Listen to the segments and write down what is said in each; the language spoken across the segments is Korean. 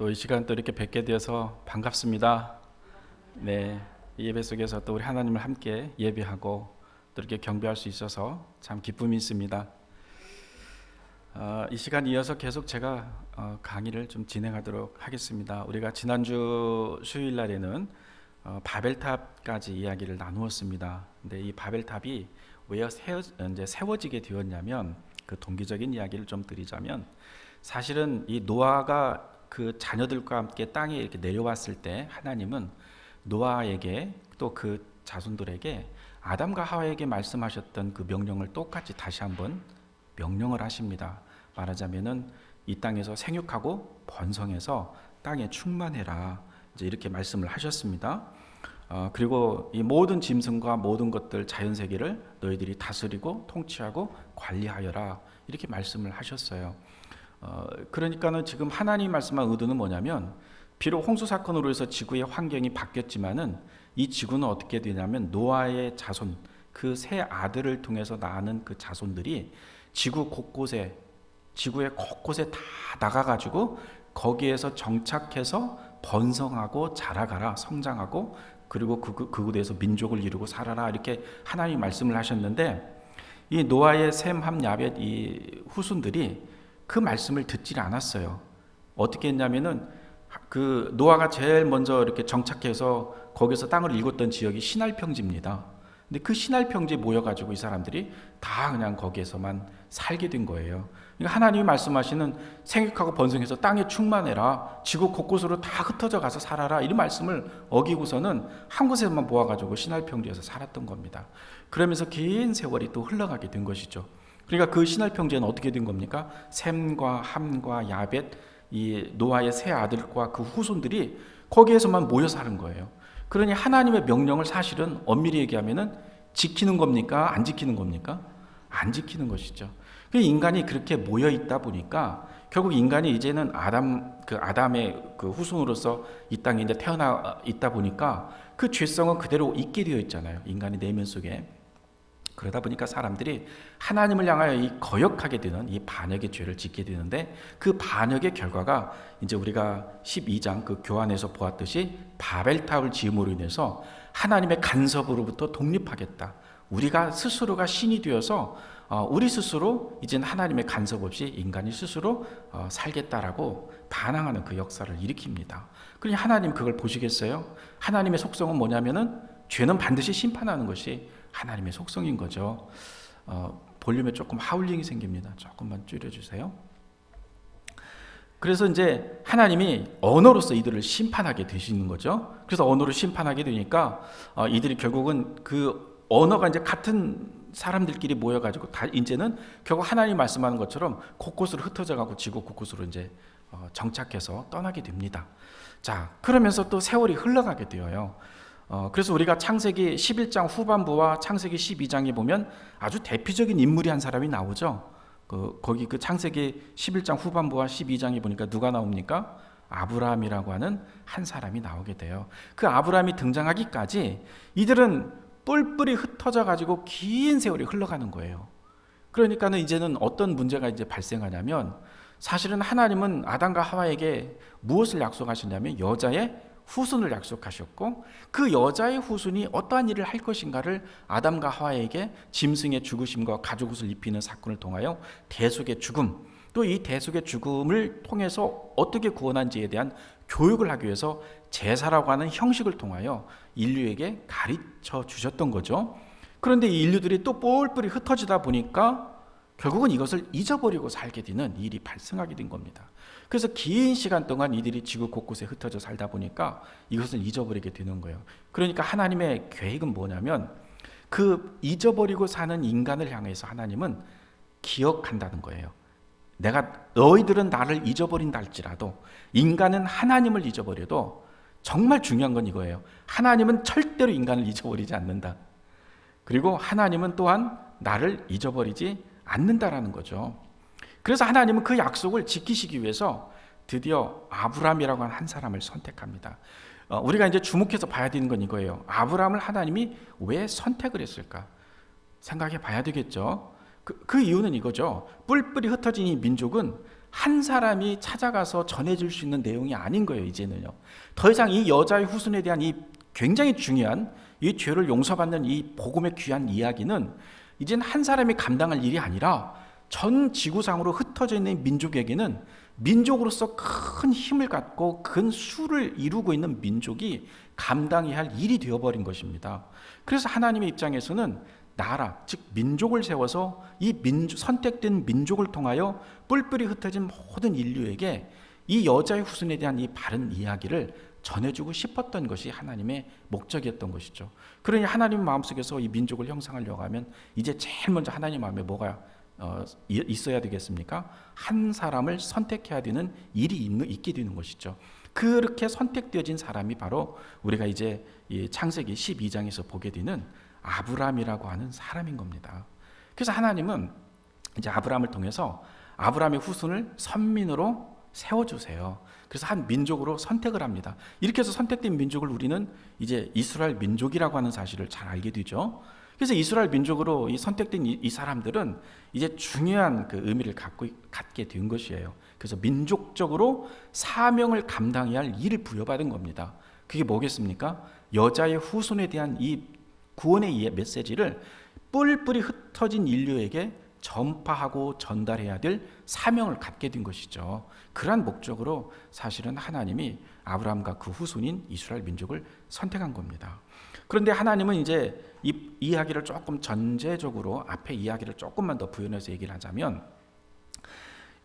또 이 시간 또 이렇게 뵙게 되어서 반갑습니다. 네, 이 예배 속에서 또 우리 하나님을 함께 예배하고 또 이렇게 경배할 수 있어서 참 기쁨이 있습니다. 이 시간 이어서 계속 제가 강의를 좀 진행하도록 하겠습니다. 우리가 지난주 수요일 날에는 바벨탑까지 이야기를 나누었습니다. 근데 이 바벨탑이 왜 이제 세워지게 되었냐면, 그 동기적인 이야기를 좀 드리자면, 사실은 이 노아가 그 자녀들과 함께 땅에 이렇게 내려왔을 때 하나님은 노아에게 또 그 자손들에게 아담과 하와에게 말씀하셨던 그 명령을 똑같이 다시 한번 명령을 하십니다. 말하자면은 이 땅에서 생육하고 번성해서 땅에 충만해라, 이제 이렇게 말씀을 하셨습니다. 그리고 이 모든 짐승과 모든 것들, 자연 세계를 너희들이 다스리고 통치하고 관리하여라, 이렇게 말씀을 하셨어요. 그러니까는 지금 하나님 말씀한 의도는 뭐냐면, 비록 홍수 사건으로 해서 지구의 환경이 바뀌었지만은 이 지구는 어떻게 되냐면, 노아의 자손, 그 세 아들을 통해서 낳는 그 자손들이 지구의 곳곳에 다 나가가지고 거기에서 정착해서 번성하고 자라가라, 성장하고, 그리고 그곳에서 민족을 이루고 살아라, 이렇게 하나님이 말씀을 하셨는데, 이 노아의 셈, 함, 야벳 이 후손들이 그 말씀을 듣지 않았어요. 어떻게 했냐면은, 그 노아가 제일 먼저 이렇게 정착해서 거기서 땅을 일궜던 지역이 시날 평지입니다. 근데 그 시날 평지에 모여가지고 이 사람들이 다 그냥 거기에서만 살게 된 거예요. 그러니까 하나님이 말씀하시는 생육하고 번성해서 땅에 충만해라, 지구 곳곳으로 다 흩어져 가서 살아라, 이런 말씀을 어기고서는 한 곳에만 모아가지고 시날 평지에서 살았던 겁니다. 그러면서 긴 세월이 또 흘러가게 된 것이죠. 그러니까 그 시날 평지에는 어떻게 된 겁니까? 셈과 함과 야벳, 이 노아의 세 아들과 그 후손들이 거기에서만 모여 사는 거예요. 그러니 하나님의 명령을 사실은 엄밀히 얘기하면은 지키는 겁니까? 안 지키는 겁니까? 안 지키는 것이죠. 그 인간이 그렇게 모여 있다 보니까 결국 인간이 이제는 아담의 그 후손으로서 이 땅에 이제 태어나 있다 보니까 그 죄성은 그대로 있게 되어 있잖아요. 인간의 내면 속에. 그러다 보니까 사람들이 하나님을 향하여 이 거역하게 되는 이 반역의 죄를 짓게 되는데, 그 반역의 결과가 이제 우리가 12장 그 교환에서 보았듯이 바벨탑을 지음으로 인해서 하나님의 간섭으로부터 독립하겠다, 우리가 스스로가 신이 되어서 우리 스스로 이제는 하나님의 간섭 없이 인간이 스스로 살겠다라고 반항하는 그 역사를 일으킵니다. 그러니 하나님 그걸 보시겠어요? 하나님의 속성은 뭐냐면은 죄는 반드시 심판하는 것이 하나님의 속성인 거죠. 볼륨에 조금 하울링이 생깁니다. 조금만 줄여주세요. 그래서 이제 하나님이 언어로서 이들을 심판하게 되시는 거죠. 그래서 언어로 심판하게 되니까 이들이 결국은 그 언어가 이제 같은 사람들끼리 모여가지고 다 이제는 결국 하나님 말씀하는 것처럼 곳곳으로 흩어져가고 지구 곳곳으로 이제 정착해서 떠나게 됩니다. 자, 그러면서 또 세월이 흘러가게 되어요. 그래서 우리가 창세기 11장 후반부와 창세기 12장에 보면 아주 대표적인 인물이 한 사람이 나오죠. 거기 그 창세기 11장 후반부와 12장에 보니까 누가 나옵니까? 아브라함이라고 하는 한 사람이 나오게 돼요. 그 아브라함이 등장하기까지 이들은 뿔뿔이 흩어져 가지고 긴 세월이 흘러가는 거예요. 그러니까는 이제는 어떤 문제가 이제 발생하냐면, 사실은 하나님은 아담과 하와에게 무엇을 약속하셨냐면 여자의 후손을 약속하셨고, 그 여자의 후손이 어떠한 일을 할 것인가를 아담과 하와에게 짐승의 죽으심과 가죽옷을 입히는 사건을 통하여 대속의 죽음, 또 이 대속의 죽음을 통해서 어떻게 구원한지에 대한 교육을 하기 위해서 제사라고 하는 형식을 통하여 인류에게 가르쳐 주셨던 거죠. 그런데 이 인류들이 또 뿔뿔이 흩어지다 보니까 결국은 이것을 잊어버리고 살게 되는 일이 발생하게 된 겁니다. 그래서 긴 시간 동안 이들이 지구 곳곳에 흩어져 살다 보니까 이것을 잊어버리게 되는 거예요. 그러니까 하나님의 계획은 뭐냐면, 그 잊어버리고 사는 인간을 향해서 하나님은 기억한다는 거예요. 너희들은 나를 잊어버린다 할지라도, 인간은 하나님을 잊어버려도 정말 중요한 건 이거예요. 하나님은 절대로 인간을 잊어버리지 않는다. 그리고 하나님은 또한 나를 잊어버리지 않는다라는 거죠. 그래서 하나님은 그 약속을 지키시기 위해서 드디어 아브라함이라고 하는 한 사람을 선택합니다. 우리가 이제 주목해서 봐야 되는 건 이거예요. 아브라함을 하나님이 왜 선택을 했을까? 생각해 봐야 되겠죠. 그 이유는 이거죠. 뿔뿔이 흩어진 이 민족은 한 사람이 찾아가서 전해줄 수 있는 내용이 아닌 거예요. 이제는요. 더 이상 이 여자의 후손에 대한 이 굉장히 중요한 이 죄를 용서받는 이 복음의 귀한 이야기는 이제는 한 사람이 감당할 일이 아니라 전 지구상으로 흩어져 있는 민족에게는 민족으로서 큰 힘을 갖고 큰 수를 이루고 있는 민족이 감당해야 할 일이 되어버린 것입니다. 그래서 하나님의 입장에서는 나라, 즉 민족을 세워서 이 선택된 민족을 통하여 뿔뿔이 흩어진 모든 인류에게 이 여자의 후손에 대한 이 바른 이야기를 전해주고 싶었던 것이 하나님의 목적이었던 것이죠. 그러니 하나님 마음속에서 이 민족을 형성하려고 하면 이제 제일 먼저 하나님 마음에 뭐가 있어야 되겠습니까? 한 사람을 선택해야 되는 일이 있게 되는 것이죠. 그렇게 선택되어진 사람이 바로 우리가 이제 창세기 12장에서 보게 되는 아브라함이라고 하는 사람인 겁니다. 그래서 하나님은 이제 아브라함을 통해서 아브라함의 후손을 선민으로 세워주세요. 그래서 한 민족으로 선택을 합니다. 이렇게 해서 선택된 민족을 우리는 이제 이스라엘 민족이라고 하는 사실을 잘 알게 되죠. 그래서 이스라엘 민족으로 이 선택된 이 사람들은 이제 중요한 그 의미를 갖게 된 것이에요. 그래서 민족적으로 사명을 감당해야 할 일을 부여받은 겁니다. 그게 뭐겠습니까? 여자의 후손에 대한 이 구원의 메시지를 뿔뿔이 흩어진 인류에게 전파하고 전달해야 될 사명을 갖게 된 것이죠. 그러한 목적으로 사실은 하나님이 아브라함과 그 후손인 이스라엘 민족을 선택한 겁니다. 그런데 하나님은 이제 이 이야기를 조금 전제적으로 앞에 이야기를 조금만 더 부연해서 얘기를 하자면,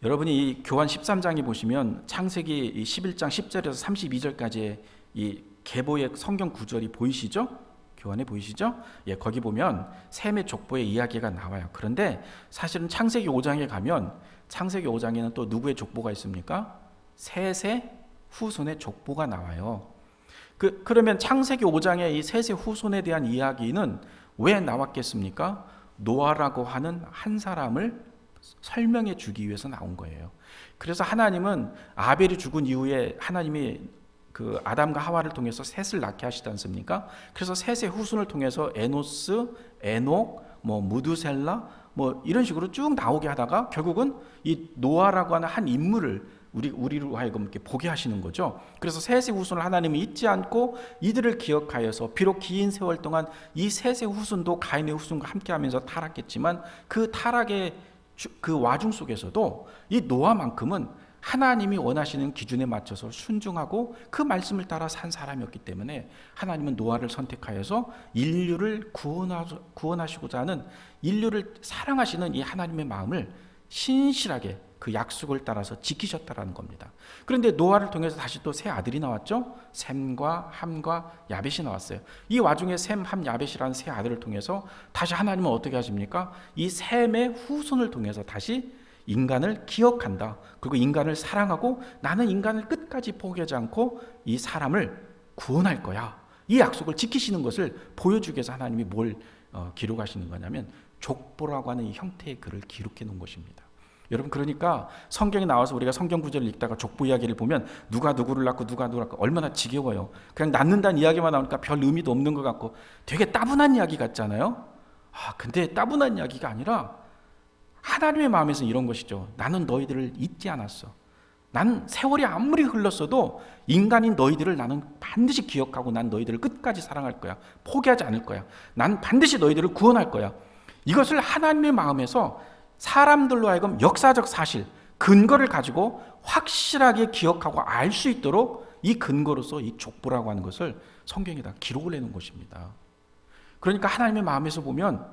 여러분이 이 교환 13장에 보시면 창세기 11장 10절에서 32절까지의 이 계보의 성경 구절이 보이시죠? 교환에 보이시죠? 예, 거기 보면 셈의 족보의 이야기가 나와요. 그런데 사실은 창세기 5장에 가면 창세기 5장에는 또 누구의 족보가 있습니까? 셋의 후손의 족보가 나와요. 그러면 창세기 5장의 이 셋의 후손에 대한 이야기는 왜 나왔겠습니까? 노아라고 하는 한 사람을 설명해 주기 위해서 나온 거예요. 그래서 하나님은 아벨이 죽은 이후에 하나님이 그 아담과 하와를 통해서 셋을 낳게 하시지 않습니까? 그래서 셋의 후손을 통해서 에노스, 에녹, 무두셀라 이런 식으로 쭉 나오게 하다가 결국은 이 노아라고 하는 한 인물을 우리로 하여금 이렇게 보게 하시는 거죠. 그래서 셋의 후손을 하나님이 잊지 않고 이들을 기억하여서 비록 긴 세월 동안 이 셋의 후손도 가인의 후손과 함께하면서 타락했지만 그 타락의 그 와중 속에서도 이 노아만큼은 하나님이 원하시는 기준에 맞춰서 순종하고 그 말씀을 따라 산 사람이었기 때문에 하나님은 노아를 선택하여서 인류를 구원하시고자 하는, 인류를 사랑하시는 이 하나님의 마음을 신실하게 그 약속을 따라서 지키셨다라는 겁니다. 그런데 노아를 통해서 다시 또 세 아들이 나왔죠. 셈과 함과 야벳이 나왔어요. 이 와중에 셈, 함, 야벳이라는 세 아들을 통해서 다시 하나님은 어떻게 하십니까? 이 셈의 후손을 통해서 다시 인간을 기억한다. 그리고 인간을 사랑하고 나는 인간을 끝까지 포기하지 않고 이 사람을 구원할 거야. 이 약속을 지키시는 것을 보여주기 위해서 하나님이 뭘 기록하시는 거냐면 족보라고 하는 이 형태의 글을 기록해 놓은 것입니다. 여러분, 그러니까 성경에 나와서 우리가 성경 구절을 읽다가 족보 이야기를 보면 누가 누구를 낳고 누가 누구를 낳고 얼마나 지겨워요. 그냥 낳는다는 이야기만 나오니까 별 의미도 없는 것 같고 되게 따분한 이야기 같잖아요. 근데 따분한 이야기가 아니라 하나님의 마음에서는 이런 것이죠. 나는 너희들을 잊지 않았어. 난 세월이 아무리 흘렀어도 인간인 너희들을 나는 반드시 기억하고 난 너희들을 끝까지 사랑할 거야. 포기하지 않을 거야. 난 반드시 너희들을 구원할 거야. 이것을 하나님의 마음에서 사람들로 하여금 역사적 사실, 근거를 가지고 확실하게 기억하고 알 수 있도록 이 근거로서 이 족보라고 하는 것을 성경에다 기록을 해놓은 것입니다. 그러니까 하나님의 마음에서 보면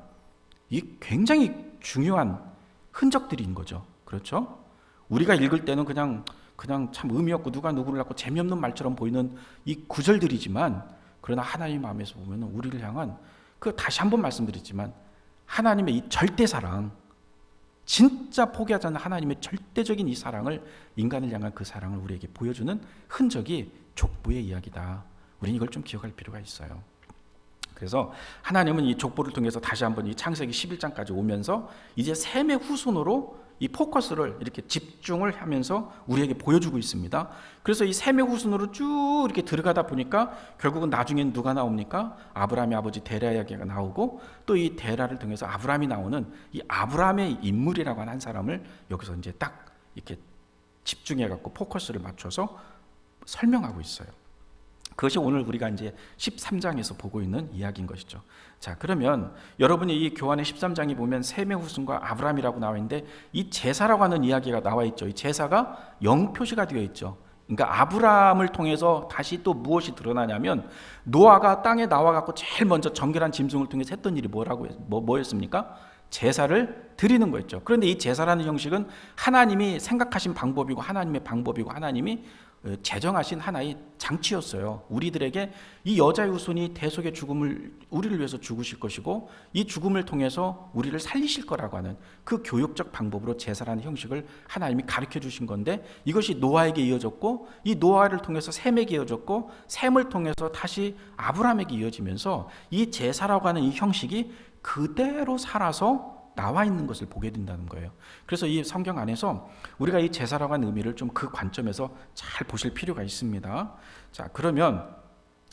이 굉장히 중요한 흔적들인 거죠. 그렇죠? 우리가 읽을 때는 그냥 참 의미 없고 누가 누구를 낳고 재미없는 말처럼 보이는 이 구절들이지만, 그러나 하나님의 마음에서 보면 우리를 향한 다시 한번 말씀드리지만 하나님의 이 절대 사랑, 진짜 포기하지 않는 하나님의 절대적인 이 사랑을, 인간을 향한 그 사랑을 우리에게 보여주는 흔적이 족보의 이야기다. 우리는 이걸 좀 기억할 필요가 있어요. 그래서 하나님은 이 족보를 통해서 다시 한번 이 창세기 11장까지 오면서 이제 셈의 후손으로 이 포커스를 이렇게 집중을 하면서 우리에게 보여주고 있습니다. 그래서 이 셈의 후손으로 쭉 이렇게 들어가다 보니까 결국은 나중엔 누가 나옵니까? 아브라함의 아버지 데라 이야기가 나오고, 또 이 데라를 통해서 아브라함이 나오는 이 아브라함의 인물이라고 하는 한 사람을 여기서 이제 딱 이렇게 집중해 갖고 포커스를 맞춰서 설명하고 있어요. 그것이 오늘 우리가 이제 13장에서 보고 있는 이야기인 것이죠. 자, 그러면 여러분이 이 교환의 13장에 보면 셈의 후손과 아브라함이라고 나와 있는데 이 제사라고 하는 이야기가 나와 있죠. 이 제사가 영표시가 되어 있죠. 그러니까 아브라함을 통해서 다시 또 무엇이 드러나냐면 노아가 땅에 나와 갖고 제일 먼저 정결한 짐승을 통해서 했던 일이 뭐였습니까? 제사를 드리는 거였죠. 그런데 이 제사라는 형식은 하나님이 생각하신 방법이고 하나님의 방법이고 하나님이 제정하신 하나의 장치였어요. 우리들에게 이 여자의 후손이 대속의 죽음을 우리를 위해서 죽으실 것이고 이 죽음을 통해서 우리를 살리실 거라고 하는 그 교육적 방법으로 제사라는 형식을 하나님이 가르쳐 주신 건데 이것이 노아에게 이어졌고 이 노아를 통해서 셈에게 이어졌고 셈을 통해서 다시 아브라함에게 이어지면서 이 제사라고 하는 이 형식이 그대로 살아서 나와 있는 것을 보게 된다는 거예요. 그래서 이 성경 안에서 우리가 이 제사라고 하는 의미를 좀 그 관점에서 잘 보실 필요가 있습니다. 자, 그러면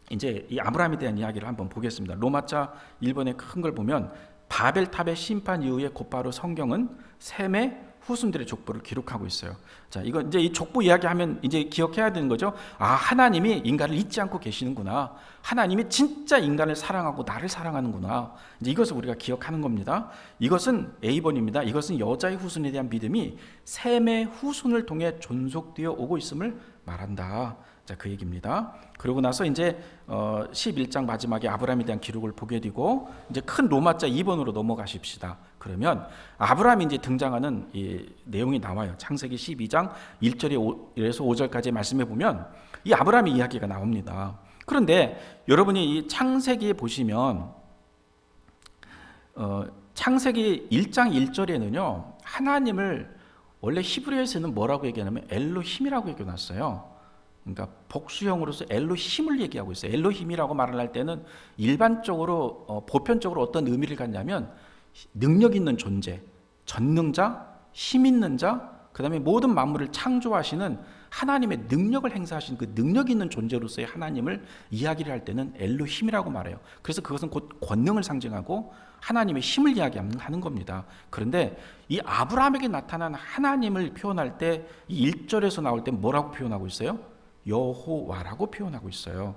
이제 이 아브라함에 대한 이야기를 한번 보겠습니다. 로마자 1번에 큰 걸 보면 바벨탑의 심판 이후에 곧바로 성경은 셈의 후손들의 족보를 기록하고 있어요. 자, 이거 이제 이 족보 이야기하면 이제 기억해야 되는 거죠. 아, 하나님이 인간을 잊지 않고 계시는구나. 하나님이 진짜 인간을 사랑하고 나를 사랑하는구나. 이제 이것을 우리가 기억하는 겁니다. 이것은 A번입니다. 이것은 여자의 후손에 대한 믿음이 셈의 후손을 통해 존속되어 오고 있음을 말한다. 자, 그 얘기입니다. 그러고 나서 이제 11장 마지막에 아브라함에 대한 기록을 보게 되고 이제 큰 로마자 2번으로 넘어가십시다. 그러면 아브라함이 이제 등장하는 이 내용이 나와요. 창세기 12장 1절에서 5절까지 말씀해 보면 이 아브라함의 이야기가 나옵니다. 그런데 여러분이 이 창세기에 보시면 창세기 1장 1절에는요 하나님을 원래 히브리어에서는 뭐라고 얘기하냐면 엘로힘이라고 얘기해놨어요. 그러니까 복수형으로서 엘로힘을 얘기하고 있어요. 엘로힘이라고 말을 할 때는 일반적으로 보편적으로 어떤 의미를 갖냐면 능력 있는 존재, 전능자, 힘 있는 자, 그 다음에 모든 만물을 창조하시는 하나님의 능력을 행사하신 그 능력 있는 존재로서의 하나님을 이야기를 할 때는 엘로힘이라고 말해요. 그래서 그것은 곧 권능을 상징하고 하나님의 힘을 이야기하는 겁니다. 그런데 이 아브라함에게 나타난 하나님을 표현할 때 이 1절에서 나올 때 뭐라고 표현하고 있어요? 여호와라고 표현하고 있어요.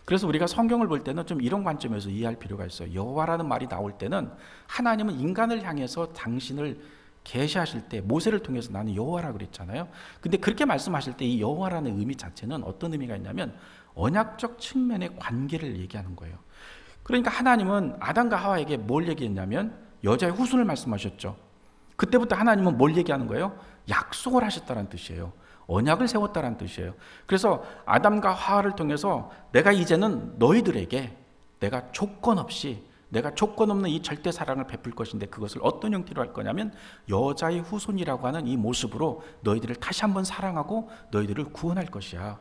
그래서 우리가 성경을 볼 때는 좀 이런 관점에서 이해할 필요가 있어요. 여호와라는 말이 나올 때는 하나님은 인간을 향해서 당신을 계시하실 때 모세를 통해서 나는 여호와라 그랬잖아요. 근데 그렇게 말씀하실 때 이 여호와라는 의미 자체는 어떤 의미가 있냐면 언약적 측면의 관계를 얘기하는 거예요. 그러니까 하나님은 아담과 하와에게 뭘 얘기했냐면 여자의 후손을 말씀하셨죠. 그때부터 하나님은 뭘 얘기하는 거예요? 약속을 하셨다는 뜻이에요. 언약을 세웠다는 뜻이에요. 그래서 아담과 하와를 통해서 내가 이제는 너희들에게 내가 조건 없는 이 절대 사랑을 베풀 것인데 그것을 어떤 형태로 할 거냐면 여자의 후손이라고 하는 이 모습으로 너희들을 다시 한번 사랑하고 너희들을 구원할 것이야.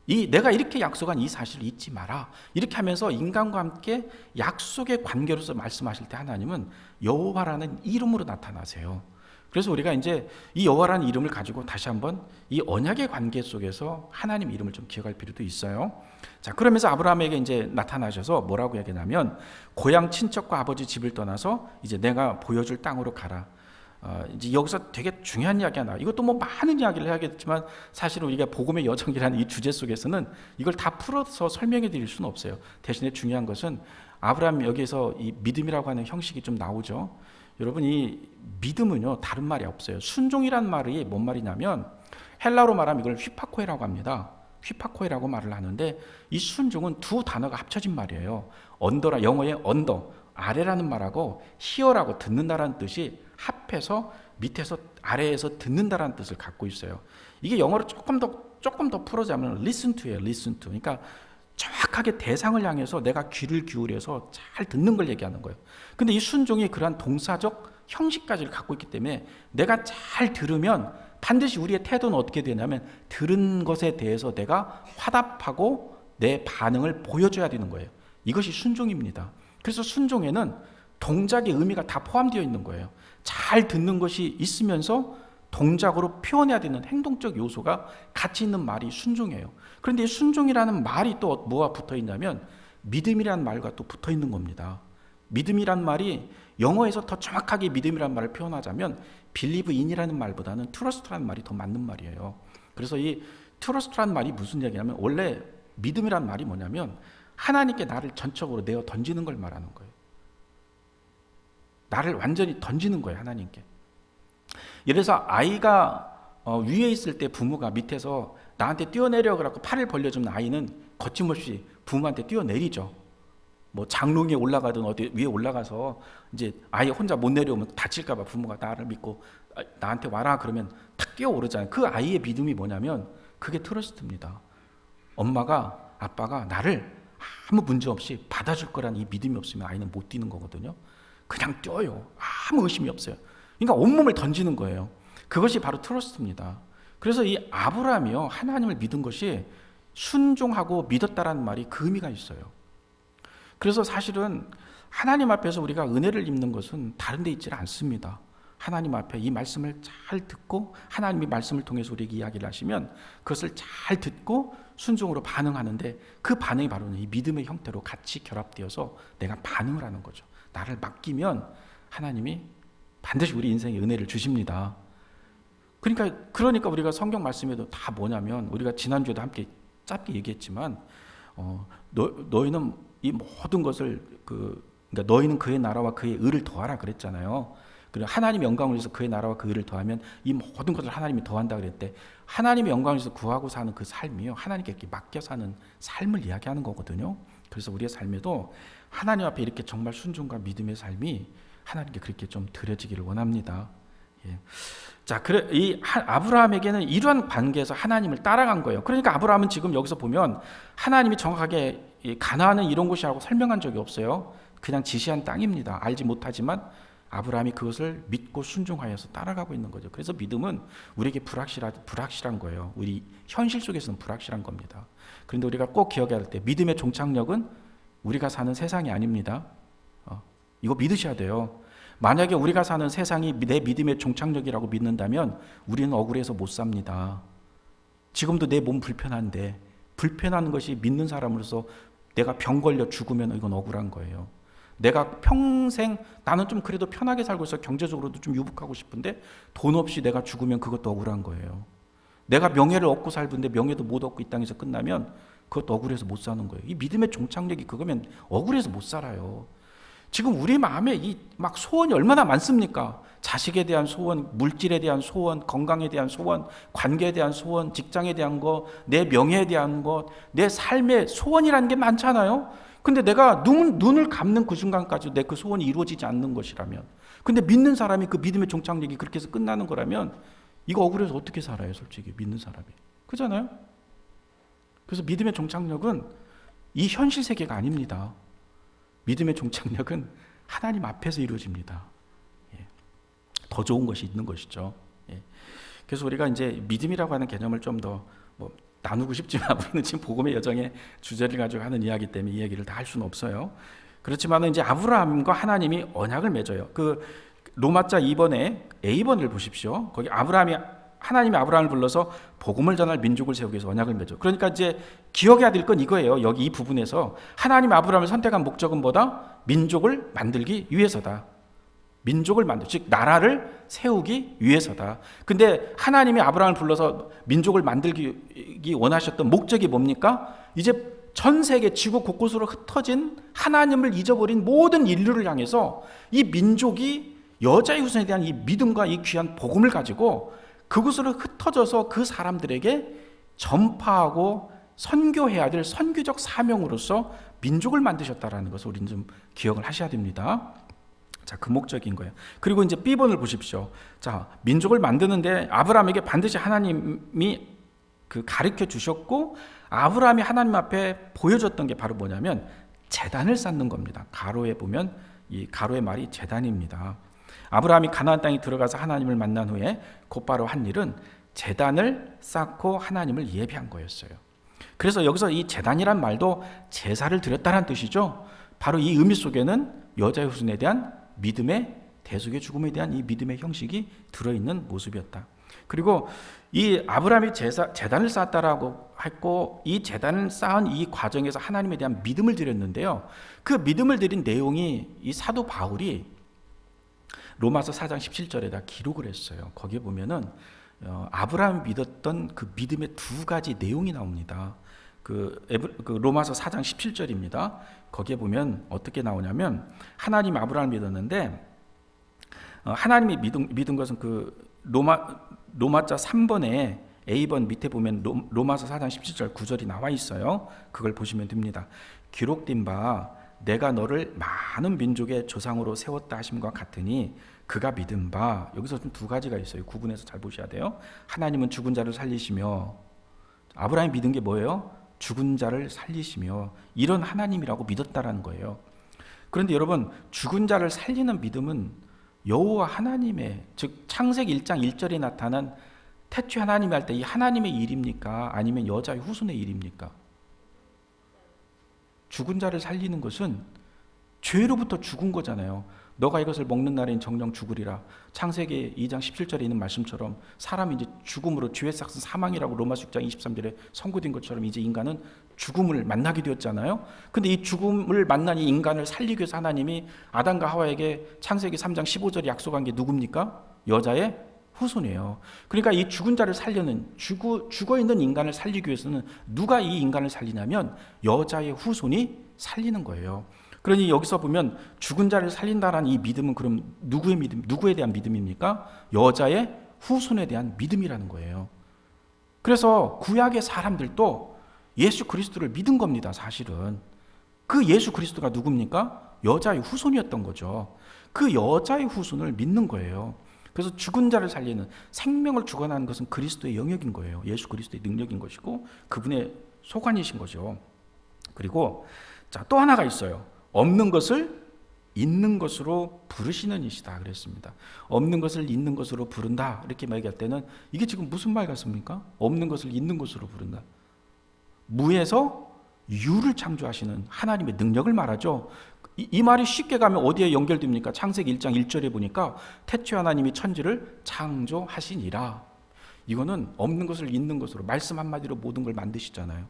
내가 이렇게 약속한 이 사실을 잊지 마라. 이렇게 하면서 인간과 함께 약속의 관계로서 말씀하실 때 하나님은 여호와라는 이름으로 나타나세요. 그래서 우리가 이제 이 여호와라는 이름을 가지고 다시 한번 이 언약의 관계 속에서 하나님 이름을 좀 기억할 필요도 있어요. 자, 그러면서 아브라함에게 이제 나타나셔서 뭐라고 얘기하냐면 고향 친척과 아버지 집을 떠나서 이제 내가 보여줄 땅으로 가라. 이제 여기서 되게 중요한 이야기가 나와요. 이것도 뭐 많은 이야기를 해야겠지만 사실 우리가 복음의 여정이라는 이 주제 속에서는 이걸 다 풀어서 설명해 드릴 수는 없어요. 대신에 중요한 것은 아브라함 여기에서 이 믿음이라고 하는 형식이 좀 나오죠. 여러분 이 믿음은요 다른 말이 없어요. 순종이란 말이 뭔 말이냐면 헬라로 말하면 이걸 휘파코에라고 합니다. 휘파코에라고 말을 하는데 이 순종은 두 단어가 합쳐진 말이에요. 언더라 영어의 언더 아래라는 말하고 히어라고 듣는다라는 뜻이 합해서 밑에서 아래에서 듣는다라는 뜻을 갖고 있어요. 이게 영어로 조금 더 풀어자면 listen to예요. listen to. 그러니까 정확하게 대상을 향해서 내가 귀를 기울여서 잘 듣는 걸 얘기하는 거예요. 근데 이 순종이 그러한 동사적 형식까지를 갖고 있기 때문에 내가 잘 들으면 반드시 우리의 태도는 어떻게 되냐면 들은 것에 대해서 내가 화답하고 내 반응을 보여줘야 되는 거예요. 이것이 순종입니다. 그래서 순종에는 동작의 의미가 다 포함되어 있는 거예요. 잘 듣는 것이 있으면서 동작으로 표현해야 되는 행동적 요소가 같이 있는 말이 순종이에요. 그런데 이 순종이라는 말이 또 뭐와 붙어 있냐면 믿음이라는 말과 또 붙어 있는 겁니다. 믿음이란 말이 영어에서 더 정확하게 믿음이라는 말을 표현하자면 believe in이라는 말보다는 trust라는 말이 더 맞는 말이에요. 그래서 이 trust라는 말이 무슨 얘기냐면 원래 믿음이라는 말이 뭐냐면 하나님께 나를 전적으로 내어 던지는 걸 말하는 거예요. 나를 완전히 던지는 거예요, 하나님께. 예를 들어서 아이가 위에 있을 때 부모가 밑에서 나한테 뛰어내려 그러고 팔을 벌려주면 아이는 거침없이 부모한테 뛰어내리죠. 뭐 장롱에 올라가든 어디 위에 올라가서 이제 아이 혼자 못 내려오면 다칠까 봐 부모가 나를 믿고 나한테 와라 그러면 탁 뛰어오르잖아요. 그 아이의 믿음이 뭐냐면 그게 트러스트입니다. 엄마가 아빠가 나를 아무 문제 없이 받아줄 거라는 이 믿음이 없으면 아이는 못 뛰는 거거든요. 그냥 뛰어요. 아무 의심이 없어요. 그러니까 온몸을 던지는 거예요. 그것이 바로 트러스트입니다. 그래서 이 아브라함이요, 하나님을 믿은 것이 순종하고 믿었다라는 말이 그 의미가 있어요. 그래서 사실은 하나님 앞에서 우리가 은혜를 입는 것은 다른 데 있지 않습니다. 하나님 앞에 이 말씀을 잘 듣고 하나님이 말씀을 통해서 우리에게 이야기를 하시면 그것을 잘 듣고 순종으로 반응하는데 그 반응이 바로 이 믿음의 형태로 같이 결합되어서 내가 반응을 하는 거죠. 나를 맡기면 하나님이 반드시 우리 인생에 은혜를 주십니다. 그러니까 우리가 성경 말씀에도 다 뭐냐면 우리가 지난주에도 함께 짧게 얘기했지만 너희는 이 모든 것을 그러니까 너희는 그의 나라와 그의 의를 더하라 그랬잖아요. 그리고 하나님의 영광을 위해서 그의 나라와 그 의를 더하면 이 모든 것을 하나님이 더한다 그랬대. 하나님의 영광을 위해서 구하고 사는 그 삶이요, 하나님께 이렇게 맡겨 사는 삶을 이야기하는 거거든요. 그래서 우리의 삶에도 하나님 앞에 이렇게 정말 순종과 믿음의 삶이 하나님께 그렇게 좀 드려지기를 원합니다. 예. 자, 이 아브라함에게는 이러한 관계에서 하나님을 따라간 거예요. 그러니까 아브라함은 지금 여기서 보면 하나님이 정확하게 가나안은 이런 곳이라고 설명한 적이 없어요. 그냥 지시한 땅입니다. 알지 못하지만 아브라함이 그것을 믿고 순종하여서 따라가고 있는 거죠. 그래서 믿음은 우리에게 불확실한 거예요. 우리 현실 속에서는 불확실한 겁니다. 그런데 우리가 꼭 기억해야 할 때 믿음의 종착역은 우리가 사는 세상이 아닙니다. 이거 믿으셔야 돼요. 만약에 우리가 사는 세상이 내 믿음의 종착역이라고 믿는다면 우리는 억울해서 못 삽니다. 지금도 내 몸 불편한데 불편한 것이 믿는 사람으로서 내가 병 걸려 죽으면 이건 억울한 거예요. 내가 평생 나는 좀 그래도 편하게 살고 있어 경제적으로도 좀 유복하고 싶은데 돈 없이 내가 죽으면 그것도 억울한 거예요. 내가 명예를 얻고 살던데 명예도 못 얻고 이 땅에서 끝나면 그것도 억울해서 못 사는 거예요. 이 믿음의 종착역이 그거면 억울해서 못 살아요. 지금 우리 마음에 이 막 소원이 얼마나 많습니까? 자식에 대한 소원, 물질에 대한 소원, 건강에 대한 소원, 관계에 대한 소원, 직장에 대한 거, 내 명예에 대한 것, 내 삶의 소원이라는 게 많잖아요. 근데 내가 눈을 감는 그 순간까지 내 그 소원이 이루어지지 않는 것이라면, 근데 믿는 사람이 그 믿음의 종착역이 그렇게 해서 끝나는 거라면 이거 억울해서 어떻게 살아요, 솔직히 믿는 사람이. 그렇잖아요? 그래서 믿음의 종착역은 이 현실 세계가 아닙니다. 믿음의 종착역은 하나님 앞에서 이루어집니다. 예. 더 좋은 것이 있는 것이죠. 예. 그래서 우리가 이제 믿음이라고 하는 개념을 좀 더 나누고 싶지만 우리는 지금 복음의 여정의 주제를 가지고 하는 이야기 때문에 이 얘기를 다 할 수는 없어요. 그렇지만 이제 아브라함과 하나님이 언약을 맺어요. 그 로마자 2번에 A번을 보십시오. 거기 하나님이 아브라함을 불러서 복음을 전할 민족을 세우기 위해서 언약을 맺어. 그러니까 이제 기억해야 될 건 이거예요. 여기 이 부분에서 하나님이 아브라함을 선택한 목적은 뭐다? 민족을 만들기 위해서다. 민족을 즉 나라를 세우기 위해서다. 근데 하나님이 아브라함을 불러서 민족을 만들기 원하셨던 목적이 뭡니까? 이제 전 세계 지구 곳곳으로 흩어진 하나님을 잊어버린 모든 인류를 향해서 이 민족이 여자의 후손에 대한 이 믿음과 이 귀한 복음을 가지고 그곳으로 흩어져서 그 사람들에게 전파하고 선교해야 될 선교적 사명으로서 민족을 만드셨다라는 것을 우리는 좀 기억을 하셔야 됩니다. 자, 그 목적인 거예요. 그리고 이제 B번을 보십시오. 자, 민족을 만드는데 아브라함에게 반드시 하나님이 가르쳐 주셨고 아브라함이 하나님 앞에 보여줬던 게 바로 뭐냐면 제단을 쌓는 겁니다. 가로에 보면 이 가로의 말이 제단입니다. 아브라함이 가나안 땅에 들어가서 하나님을 만난 후에 곧바로 한 일은 제단을 쌓고 하나님을 예배한 거였어요. 그래서 여기서 이 제단이란 말도 제사를 드렸다는 뜻이죠. 바로 이 의미 속에는 여자의 후손에 대한 믿음의 대속의 죽음에 대한 이 믿음의 형식이 들어있는 모습이었다. 그리고 이 아브라함이 제단을 쌓았다라고 했고 이 제단을 쌓은 이 과정에서 하나님에 대한 믿음을 드렸는데요. 그 믿음을 드린 내용이 이 사도 바울이 로마서 4장 17절에다 기록을 했어요. 거기에 보면은 아브라함이 믿었던 그 믿음의 두 가지 내용이 나옵니다. 그 로마서 4장 17절입니다. 거기에 보면 어떻게 나오냐면 하나님 아브라함을 믿었는데 하나님이 믿은 것은 그 로마자 3번에 A번 밑에 보면 로마서 4장 17절 9절이 나와 있어요. 그걸 보시면 됩니다. 기록된 바 내가 너를 많은 민족의 조상으로 세웠다 하심과 같으니 그가 믿은 바, 여기서 좀 두 가지가 있어요. 구분해서 잘 보셔야 돼요. 하나님은 죽은 자를 살리시며, 아브라함이 믿은 게 뭐예요? 죽은 자를 살리시며, 이런 하나님이라고 믿었다라는 거예요. 그런데 여러분, 죽은 자를 살리는 믿음은 여호와 하나님의, 즉 창세기 1장 1절에 나타난 태초에 하나님이 할 때 이 하나님의 일입니까? 아니면 여자의 후손의 일입니까? 죽은 자를 살리는 것은 죄로부터 죽은 거잖아요. 너가 이것을 먹는 날엔 정령 죽으리라. 창세기 2장 17절에 있는 말씀처럼 사람이 이제 죽음으로 죄의 삭은 사망이라고 로마서 6장 23절에 선고된 것처럼 이제 인간은 죽음을 만나게 되었잖아요. 근데 이 죽음을 만난 이 인간을 살리기 위해서 하나님이 아담과 하와에게 창세기 3장 15절에 약속한 게 누굽니까? 여자의 후손이에요. 그러니까 이 죽은 자를 살려는 죽어 있는 인간을 살리기 위해서는 누가 이 인간을 살리냐면 여자의 후손이 살리는 거예요. 그러니 여기서 보면 죽은 자를 살린다라는 이 믿음은 그럼 누구의 믿음, 누구에 대한 믿음입니까? 여자의 후손에 대한 믿음이라는 거예요. 그래서 구약의 사람들도 예수 그리스도를 믿은 겁니다. 사실은 그 예수 그리스도가 누굽니까? 여자의 후손이었던 거죠. 그 여자의 후손을 믿는 거예요. 그래서 죽은 자를 살리는, 생명을 주관하는 것은 그리스도의 영역인 거예요. 예수 그리스도의 능력인 것이고 그분의 소관이신 거죠. 그리고 또 하나가 있어요. 없는 것을 있는 것으로 부르시는 이시다 그랬습니다. 없는 것을 있는 것으로 부른다 이렇게 얘기할 때는 이게 지금 무슨 말 같습니까? 없는 것을 있는 것으로 부른다. 무에서 유를 창조하시는 하나님의 능력을 말하죠. 이 말이 쉽게 가면 어디에 연결됩니까? 창세기 1장 1절에 보니까 태초에 하나님이 천지를 창조하시니라. 이거는 없는 것을 있는 것으로, 말씀 한마디로 모든 걸 만드시잖아요.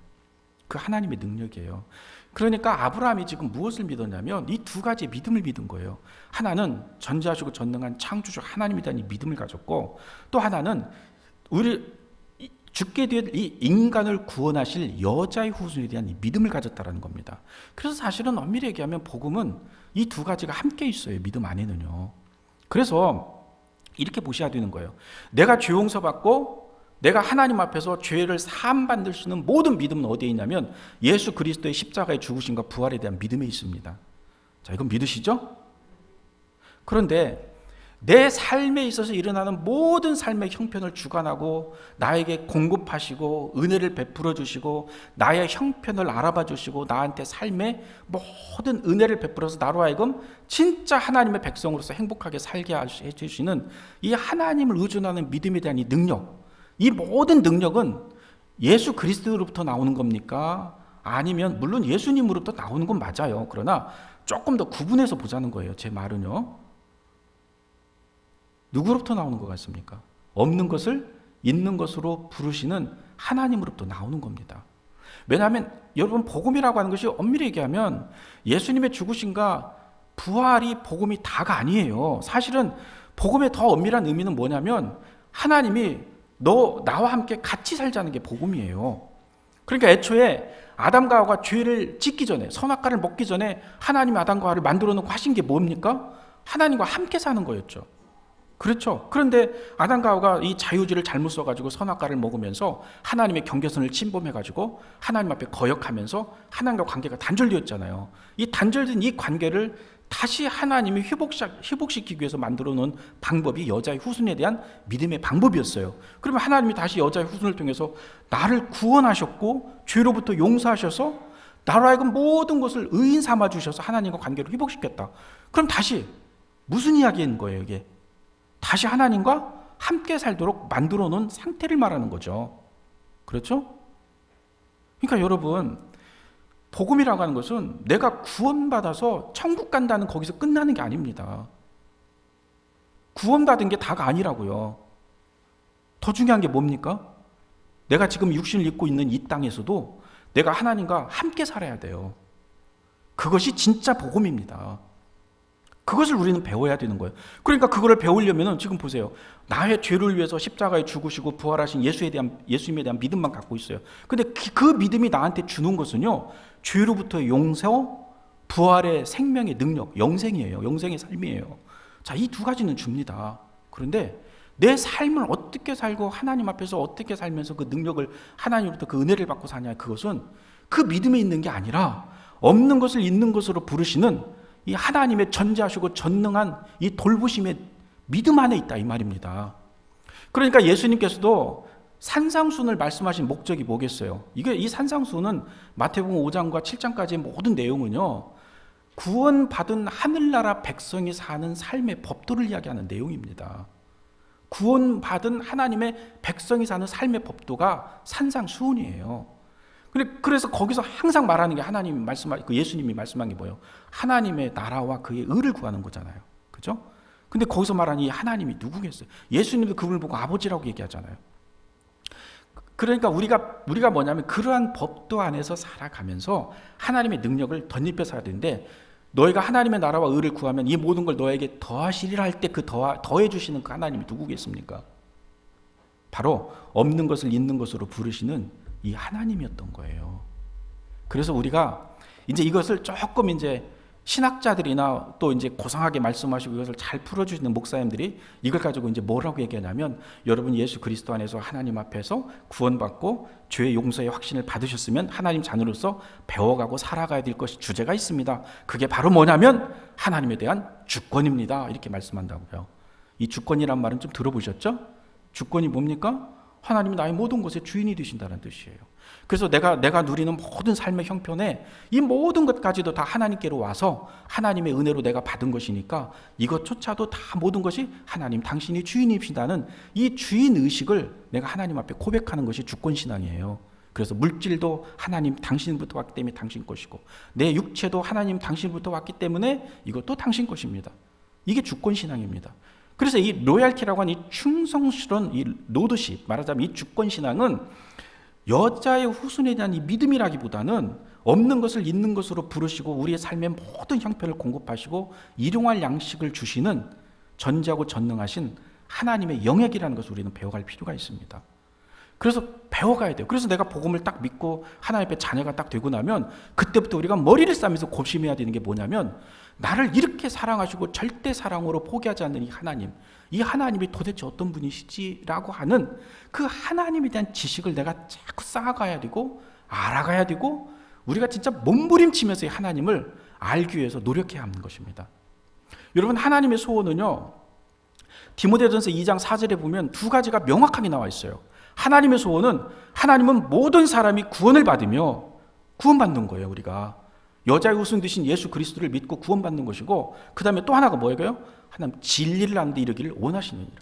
그 하나님의 능력이에요. 그러니까 아브라함이 지금 무엇을 믿었냐면 이 두 가지 믿음을 믿은 거예요. 하나는 전지하시고 전능한 창조주 하나님에 대한 이 믿음을 가졌고, 또 하나는 우리 죽게 될 이 인간을 구원하실 여자의 후손에 대한 이 믿음을 가졌다는 겁니다. 그래서 사실은 엄밀히 얘기하면 복음은 이 두 가지가 함께 있어요. 믿음 안에는요. 그래서 이렇게 보셔야 되는 거예요. 내가 죄 용서받고 내가 하나님 앞에서 죄를 사함받을 수 있는 모든 믿음은 어디에 있냐면 예수 그리스도의 십자가의 죽으심과 부활에 대한 믿음에 있습니다. 자, 이건 믿으시죠? 그런데 내 삶에 있어서 일어나는 모든 삶의 형편을 주관하고 나에게 공급하시고 은혜를 베풀어 주시고 나의 형편을 알아봐 주시고 나한테 삶의 모든 은혜를 베풀어서 나로 하여금 진짜 하나님의 백성으로서 행복하게 살게 해주시는 이 하나님을 의존하는 믿음에 대한 이 능력, 이 모든 능력은 예수 그리스도로부터 나오는 겁니까? 아니면 물론 예수님으로부터 나오는 건 맞아요. 그러나 조금 더 구분해서 보자는 거예요. 제 말은요. 누구로부터 나오는 것 같습니까? 없는 것을 있는 것으로 부르시는 하나님으로부터 나오는 겁니다. 왜냐하면 여러분 복음이라고 하는 것이 엄밀히 얘기하면 예수님의 죽으심과 부활이 복음이 다가 아니에요. 사실은 복음의 더 엄밀한 의미는 뭐냐면 하나님이 너 나와 함께 같이 살자는 게 복음이에요. 그러니까 애초에 아담과 하와가 죄를 짓기 전에, 선악과를 먹기 전에 하나님이 아담과 하와를 만들어 놓고 하신 게 뭡니까? 하나님과 함께 사는 거였죠. 그렇죠. 그런데 아담과 하와가 이 자유지를 잘못 써가지고 선악과를 먹으면서 하나님의 경계선을 침범해가지고 하나님 앞에 거역하면서 하나님과 관계가 단절되었잖아요. 이 단절된 이 관계를 다시 하나님이 회복시키기 위해서 만들어 놓은 방법이 여자의 후손에 대한 믿음의 방법이었어요. 그러면 하나님이 다시 여자의 후손을 통해서 나를 구원하셨고 죄로부터 용서하셔서 나로 하여금 모든 것을 의인 삼아 주셔서 하나님과 관계를 회복시켰다. 그럼 다시 무슨 이야기인 거예요, 이게? 다시 하나님과 함께 살도록 만들어 놓은 상태를 말하는 거죠. 그렇죠? 그러니까 여러분, 복음이라고 하는 것은 내가 구원받아서 천국 간다는 거기서 끝나는 게 아닙니다. 구원받은 게 다가 아니라고요. 더 중요한 게 뭡니까? 내가 지금 육신을 입고 있는 이 땅에서도 내가 하나님과 함께 살아야 돼요. 그것이 진짜 복음입니다. 그것을 우리는 배워야 되는 거예요. 그러니까 그거를 배우려면은 지금 보세요. 나의 죄를 위해서 십자가에 죽으시고 부활하신 예수님에 대한 믿음만 갖고 있어요. 근데 그 믿음이 나한테 주는 것은요, 죄로부터의 용서, 부활의 생명의 능력, 영생이에요. 영생의 삶이에요. 자, 이 두 가지는 줍니다. 그런데 내 삶을 어떻게 살고 하나님 앞에서 어떻게 살면서 그 능력을, 하나님으로부터 그 은혜를 받고 사냐, 그것은 그 믿음에 있는 게 아니라 없는 것을 있는 것으로 부르시는 이 하나님의 전지하시고 전능한 이 돌보심의 믿음 안에 있다, 이 말입니다. 그러니까 예수님께서도 산상수훈을 말씀하신 목적이 뭐겠어요? 이 산상수훈은 마태복음 5장과 7장까지의 모든 내용은요, 구원받은 하늘나라 백성이 사는 삶의 법도를 이야기하는 내용입니다. 구원받은 하나님의 백성이 사는 삶의 법도가 산상수훈이에요. 그래서 거기서 항상 말하는 게 예수님이 말씀한 게 뭐예요? 하나님의 나라와 그의 의를 구하는 거잖아요. 그죠? 근데 거기서 말하는 이 하나님이 누구겠어요? 예수님도 그분을 보고 아버지라고 얘기하잖아요. 그러니까 우리가 뭐냐면 그러한 법도 안에서 살아가면서 하나님의 능력을 덧입혀 살아야 되는데, 너희가 하나님의 나라와 의를 구하면 이 모든 걸 너에게 더하시리라 할 때 그 더해 주시는 그 하나님이 누구겠습니까? 바로 없는 것을 있는 것으로 부르시는 이 하나님이었던 거예요. 그래서 우리가 이제 이것을 조금 이제 신학자들이나 또 이제 고상하게 말씀하시고 이것을 잘 풀어주시는 목사님들이 이걸 가지고 이제 뭐라고 얘기하냐면, 여러분 예수 그리스도 안에서 하나님 앞에서 구원받고 죄의 용서의 확신을 받으셨으면 하나님 자녀로서 배워가고 살아가야 될 것이 주제가 있습니다. 그게 바로 뭐냐면 하나님에 대한 주권입니다. 이렇게 말씀한다고요. 이 주권이란 말은 좀 들어보셨죠? 주권이 뭡니까? 하나님이 나의 모든 것의 주인이 되신다는 뜻이에요. 그래서 내가 누리는 모든 삶의 형편에 이 모든 것까지도 다 하나님께로 와서 하나님의 은혜로 내가 받은 것이니까 이것조차도 다 모든 것이 하나님 당신이 주인이시다는 이 주인의식을 내가 하나님 앞에 고백하는 것이 주권신앙이에요. 그래서 물질도 하나님 당신부터 왔기 때문에 당신 것이고, 내 육체도 하나님 당신부터 왔기 때문에 이것도 당신 것입니다. 이게 주권신앙입니다. 그래서 이 로얄티라고 하는 이 충성스러운 이 로드십, 말하자면 이 주권신앙은 여자의 후손에 대한 이 믿음이라기보다는 없는 것을 있는 것으로 부르시고 우리의 삶의 모든 형편을 공급하시고 일용할 양식을 주시는 전지하고 전능하신 하나님의 영역이라는 것을 우리는 배워갈 필요가 있습니다. 그래서 배워가야 돼요. 그래서 내가 복음을 딱 믿고 하나님 앞에 자녀가 딱 되고 나면 그때부터 우리가 머리를 싸면서 곱심해야 되는 게 뭐냐면, 나를 이렇게 사랑하시고 절대 사랑으로 포기하지 않는 이 하나님, 이 하나님이 도대체 어떤 분이시지라고 하는 그 하나님에 대한 지식을 내가 자꾸 쌓아가야 되고 알아가야 되고, 우리가 진짜 몸부림치면서 이 하나님을 알기 위해서 노력해야 하는 것입니다. 여러분, 하나님의 소원은요, 디모데전서 2장 4절에 보면 두 가지가 명확하게 나와 있어요. 하나님의 소원은, 하나님은 모든 사람이 구원을 받으며 구원받는 거예요. 우리가 여자의 우승 되신 예수 그리스도를 믿고 구원받는 것이고, 그 다음에 또 하나가 뭐예요? 하나님 진리를 아는 데 이르기를 원하시느니라.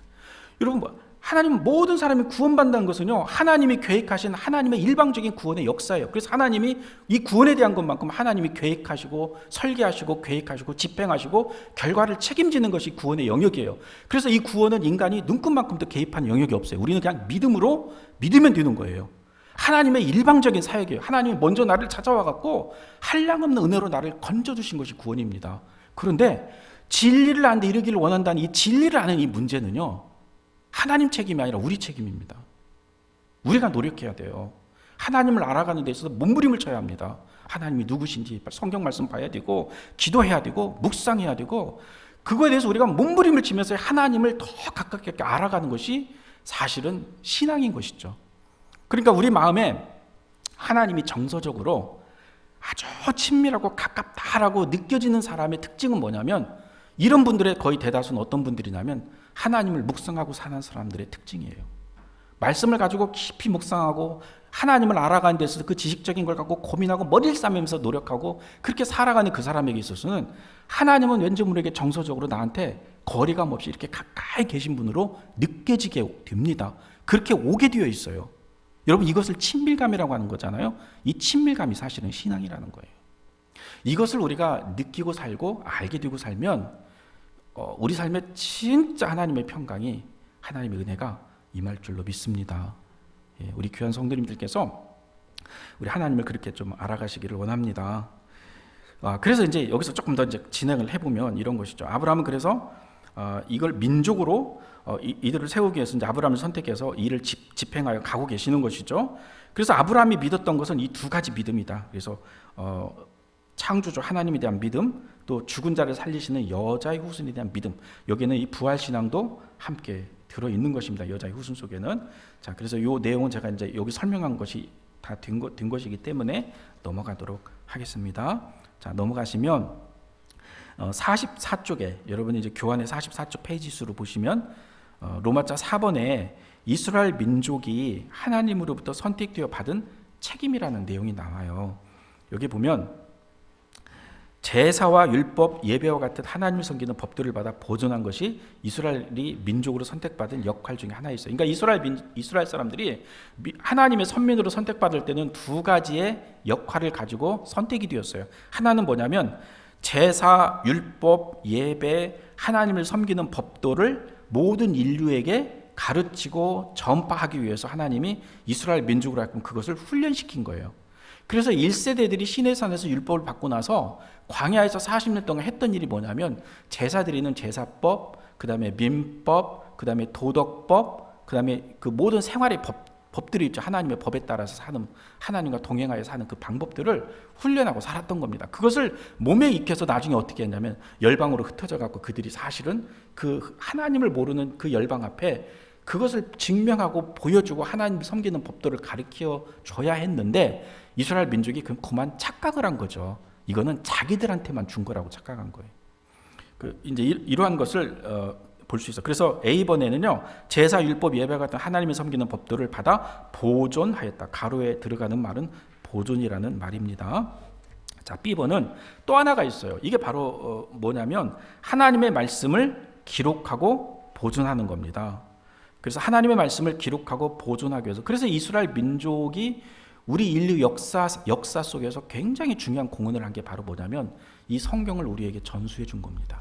여러분, 하나님은 모든 사람이 구원받는다는 것은요, 하나님이 계획하신 하나님의 일방적인 구원의 역사예요. 그래서 하나님이 이 구원에 대한 것만큼 하나님이 계획하시고 설계하시고 계획하시고 집행하시고 결과를 책임지는 것이 구원의 영역이에요. 그래서 이 구원은 인간이 눈끝만큼도 개입한 영역이 없어요. 우리는 그냥 믿으면 되는 거예요. 하나님의 일방적인 사역이에요. 하나님이 먼저 나를 찾아와 갖고 한량없는 은혜로 나를 건져주신 것이 구원입니다. 그런데 진리를 아는 데 이르기를 원한다는 이 진리를 아는 이 문제는요, 하나님 책임이 아니라 우리 책임입니다. 우리가 노력해야 돼요. 하나님을 알아가는 데 있어서 몸부림을 쳐야 합니다. 하나님이 누구신지 성경 말씀 봐야 되고, 기도해야 되고, 묵상해야 되고, 그거에 대해서 우리가 몸부림을 치면서 하나님을 더 가깝게 알아가는 것이 사실은 신앙인 것이죠. 그러니까 우리 마음에 하나님이 정서적으로 아주 친밀하고 가깝다라고 느껴지는 사람의 특징은 뭐냐면, 이런 분들의 거의 대다수는 어떤 분들이냐면 하나님을 묵상하고 사는 사람들의 특징이에요. 말씀을 가지고 깊이 묵상하고 하나님을 알아가는 데 있어서 그 지식적인 걸 갖고 고민하고 머리를 싸매면서 노력하고 그렇게 살아가는 그 사람에게 있어서는 하나님은 왠지 모르게 정서적으로 나한테 거리감 없이 이렇게 가까이 계신 분으로 느껴지게 됩니다. 그렇게 오게 되어 있어요. 여러분, 이것을 친밀감이라고 하는 거잖아요. 이 친밀감이 사실은 신앙이라는 거예요. 이것을 우리가 느끼고 살고 알게 되고 살면 우리 삶에 진짜 하나님의 평강이, 하나님의 은혜가 임할 줄로 믿습니다. 우리 귀한 성도님들께서 우리 하나님을 그렇게 좀 알아가시기를 원합니다. 그래서 이제 여기서 조금 더 이제 진행을 해보면 이런 것이죠. 아브라함은 그래서 이걸 민족으로 이들을 세우기 위해서 이제 아브라함을 선택해서 이를 집행하여 가고 계시는 것이죠. 그래서 아브라함이 믿었던 것은 이 두 가지 믿음이다. 그래서 창조주 하나님에 대한 믿음, 또 죽은 자를 살리시는 여자의 후손에 대한 믿음. 여기는 이 부활 신앙도 함께 들어 있는 것입니다. 여자의 후손 속에는. 자, 그래서 이 내용은 제가 이제 여기 설명한 것이 다 된 것이기 때문에 넘어가도록 하겠습니다. 자, 넘어가시면 44쪽에 여러분이 이제 교환의 44쪽 페이지 수로 보시면 로마자 4번에 이스라엘 민족이 하나님으로부터 선택되어 받은 책임이라는 내용이 나와요. 여기 보면 제사와 율법, 예배와 같은 하나님을 섬기는 법들을 받아 보존한 것이 이스라엘이 민족으로 선택받은 역할 중에 하나 있어요. 그러니까 이스라엘 사람들이 하나님의 선민으로 선택받을 때는 두 가지의 역할을 가지고 선택이 되었어요. 하나는 뭐냐면 제사, 율법, 예배, 하나님을 섬기는 법도를 모든 인류에게 가르치고 전파하기 위해서 하나님이 이스라엘 민족으로 하여금 그것을 훈련시킨 거예요. 그래서 1세대들이 시내산에서 율법을 받고 나서 광야에서 40년 동안 했던 일이 뭐냐면 제사 드리는 제사법, 그 다음에 민법, 그 다음에 도덕법, 그 다음에 그 모든 생활의 법들이 있죠. 하나님의 법에 따라서 사는, 하나님과 동행하여 사는 그 방법들을 훈련하고 살았던 겁니다. 그것을 몸에 익혀서 나중에 어떻게 했냐면 열방으로 흩어져 갖고 그들이 사실은 그 하나님을 모르는 그 열방 앞에 그것을 증명하고 보여주고 하나님을 섬기는 법도를 가르쳐 줘야 했는데 이스라엘 민족이 그만 착각을 한 거죠. 이거는 자기들한테만 준 거라고 착각한 거예요. 이제 이러한 것을 볼 수 있어. 그래서 A번에는요, 제사, 율법, 예배 같은 하나님을 섬기는 법도를 받아 보존하였다. 가로에 들어가는 말은 보존이라는 말입니다. 자, B번은 또 하나가 있어요. 이게 바로 뭐냐면 하나님의 말씀을 기록하고 보존하는 겁니다. 그래서 하나님의 말씀을 기록하고 보존하기 위해서, 그래서 이스라엘 민족이 우리 인류 역사 속에서 굉장히 중요한 공헌을 한 게 바로 뭐냐면 이 성경을 우리에게 전수해 준 겁니다.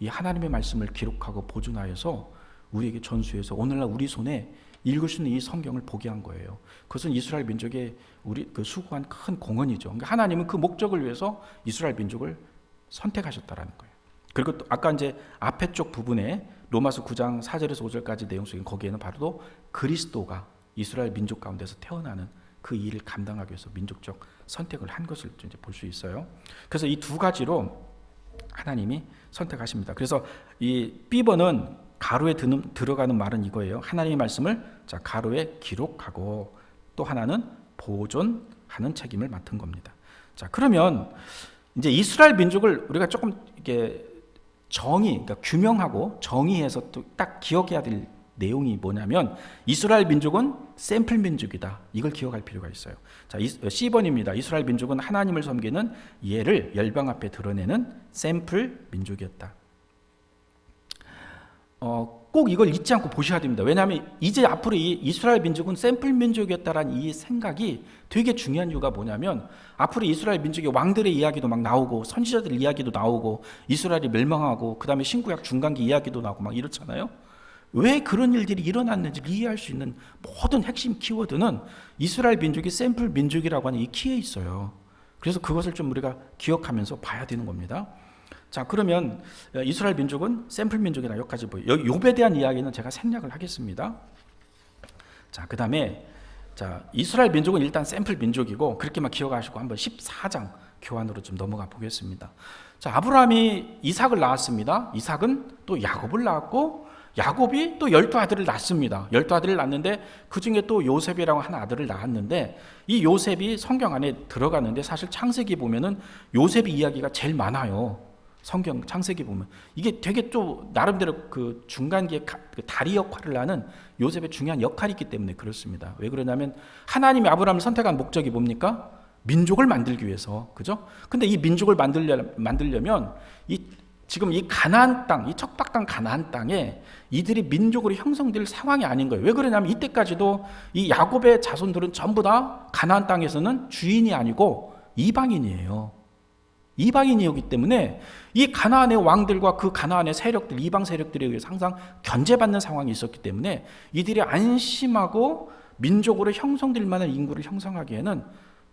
이 하나님의 말씀을 기록하고 보존하여서 우리에게 전수해서 오늘날 우리 손에 읽을 수 있는 이 성경을 보게 한 거예요. 그것은 이스라엘 민족의 우리 그 수고한 큰 공헌이죠. 그러니까 하나님은 그 목적을 위해서 이스라엘 민족을 선택하셨다라는 거예요. 그리고 또 아까 이제 앞에 쪽 부분에 로마서 9장 4절에서 5절까지 내용 속에 거기에는 바로 그리스도가 이스라엘 민족 가운데서 태어나는 그 일을 감당하기 위해서 민족적 선택을 한 것을 이제 볼 수 있어요. 그래서 이 두 가지로 하나님이 선택하십니다. 그래서 이 B번은 가로에 들어가는 말은 이거예요. 하나님의 말씀을 가로에 기록하고 또 하나는 보존하는 책임을 맡은 겁니다. 자, 그러면 이제 이스라엘 민족을 우리가 조금 이게 그러니까 규명하고 정의해서 또 딱 기억해야 될 내용이 뭐냐면 이스라엘 민족은 샘플 민족이다. 이걸 기억할 필요가 있어요. 자, C번입니다. 이스라엘 민족은 하나님을 섬기는 예를 열방 앞에 드러내는 샘플 민족이었다. 꼭 이걸 잊지 않고 보셔야 됩니다. 왜냐하면 이제 앞으로 이 이스라엘 민족은 샘플 민족이었다라는 이 생각이 되게 중요한 이유가 뭐냐면 앞으로 이스라엘 민족의 왕들의 이야기도 막 나오고 선지자들 이야기도 나오고 이스라엘이 멸망하고 그 다음에 신구약 중간기 이야기도 나오고 막 이렇잖아요. 왜 그런 일들이 일어났는지를 이해할 수 있는 모든 핵심 키워드는 이스라엘 민족이 샘플 민족이라고 하는 이 키에 있어요. 그래서 그것을 좀 우리가 기억하면서 봐야 되는 겁니다. 자, 그러면 이스라엘 민족은 샘플 민족이다. 여기까지 보여요. 욥에 대한 이야기는 제가 생략을 하겠습니다. 자, 그 다음에 이스라엘 민족은 일단 샘플 민족이고 그렇게만 기억하시고 한번 14장 교환으로 좀 넘어가 보겠습니다. 자, 아브라함이 이삭을 낳았습니다. 이삭은 또 야곱을 낳았고 야곱이 또 12아들을 낳습니다. 12아들을 낳는데 그 중에 또 요셉이라고 하는 아들을 낳았는데 이 요셉이 성경 안에 들어가는데 사실 창세기 보면은 요셉의 이야기가 제일 많아요. 성경 창세기 보면 이게 되게 또 나름대로 그 중간기에 다리 역할을 하는 요셉의 중요한 역할이 있기 때문에 그렇습니다. 왜 그러냐면 하나님이 아브라함을 선택한 목적이 뭡니까? 민족을 만들기 위해서, 그죠? 근데 이 민족을 만들려면 지금 이 가나안 땅, 이 척박 땅 가나안 땅에 이들이 민족으로 형성될 상황이 아닌 거예요. 왜 그러냐면 이때까지도 이 야곱의 자손들은 전부 다 가나안 땅에서는 주인이 아니고 이방인이에요. 이방인이었기 때문에 이 가나안의 왕들과 그 가나안의 세력들, 이방 세력들에 의해서 항상 견제받는 상황이 있었기 때문에 이들이 안심하고 민족으로 형성될 만한 인구를 형성하기에는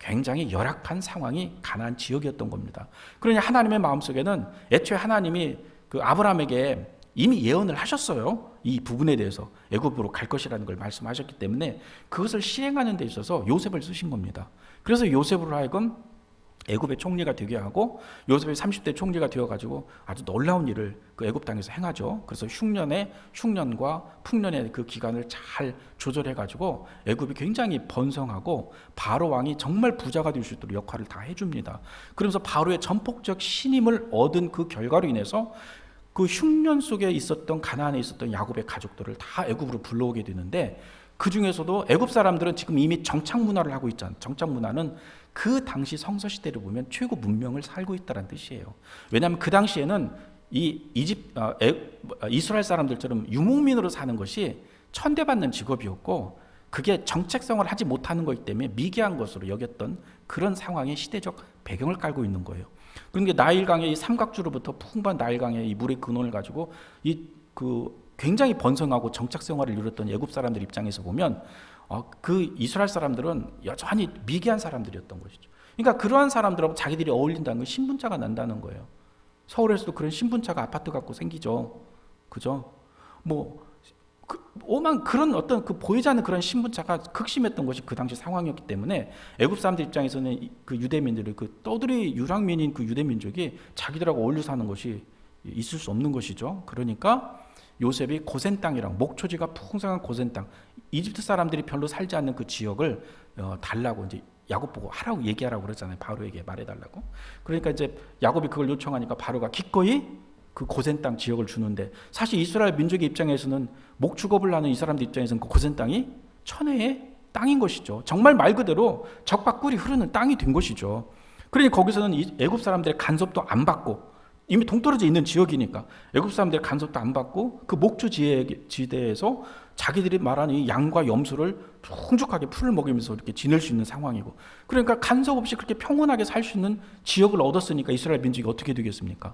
굉장히 열악한 상황이 가나안 지역이었던 겁니다. 그러니 하나님의 마음속에는 애초에 하나님이 그 아브라함에게 이미 예언을 하셨어요. 이 부분에 대해서 애굽으로 갈 것이라는 걸 말씀하셨기 때문에 그것을 시행하는 데 있어서 요셉을 쓰신 겁니다. 그래서 요셉으로 하여금 애굽의 총리가 되게 하고 요셉이 30대 총리가 되어가지고 아주 놀라운 일을 그 애굽 땅에서 행하죠. 그래서 흉년과 풍년의 그 기간을 잘 조절해가지고 애굽이 굉장히 번성하고 바로 왕이 정말 부자가 될 수 있도록 역할을 다 해줍니다. 그러면서 바로의 전폭적 신임을 얻은 그 결과로 인해서 그 흉년 속에 있었던 가나안에 있었던 야곱의 가족들을 다 애굽으로 불러오게 되는데 그 중에서도 애굽 사람들은 지금 이미 정착 문화를 하고 있잖아요. 정착 문화는 그 당시 성서 시대를 보면 최고 문명을 살고 있다는 뜻이에요. 왜냐하면 그 당시에는 이스라엘 사람들처럼 유목민으로 사는 것이 천대받는 직업이었고 그게 정체성을 하지 못하는 것이기 때문에 미개한 것으로 여겼던 그런 상황의 시대적 배경을 깔고 있는 거예요. 그러니까 나일강의 이 삼각주로부터 풍부한 나일강의 이 물의 근원을 가지고 굉장히 번성하고 정착 생활을 이뤘던 애굽 사람들 입장에서 보면 그 이스라엘 사람들은 여전히 미개한 사람들이었던 것이죠. 그러니까 그러한 사람들하고 자기들이 어울린다는 건 신분차가 난다는 거예요. 서울에서도 그런 신분차가 아파트 갖고 생기죠. 그죠? 오만 그런 어떤 그 보이지 않는 그런 신분차가 극심했던 것이 그 당시 상황이었기 때문에 애굽 사람들 입장에서는 그 유대민들이 그 떠들이 유랑민인 그 유대민족이 자기들하고 어울려 사는 것이 있을 수 없는 것이죠. 그러니까 요셉이 고센 땅이랑 목초지가 풍성한 고센 땅, 이집트 사람들이 별로 살지 않는 그 지역을 달라고 이제 야곱 보고 얘기하라고 그러잖아요. 바로에게 말해달라고. 그러니까 이제 야곱이 그걸 요청하니까 바로가 기꺼이 그 고센 땅 지역을 주는데 사실 이스라엘 민족의 입장에서는 목축업을 하는 이 사람들 입장에서는 그 고센 땅이 천혜의 땅인 것이죠. 정말 말 그대로 적과 꿀이 흐르는 땅이 된 것이죠. 그러니 거기서는 애굽 사람들의 간섭도 안 받고 이미 동떨어져 있는 지역이니까 애굽 사람들의 간섭도 안 받고 그 목주 지대에서 자기들이 말하는 이 양과 염소를 풍족하게 풀을 먹이면서 이렇게 지낼 수 있는 상황이고 그러니까 간섭 없이 그렇게 평온하게 살 수 있는 지역을 얻었으니까 이스라엘 민족이 어떻게 되겠습니까?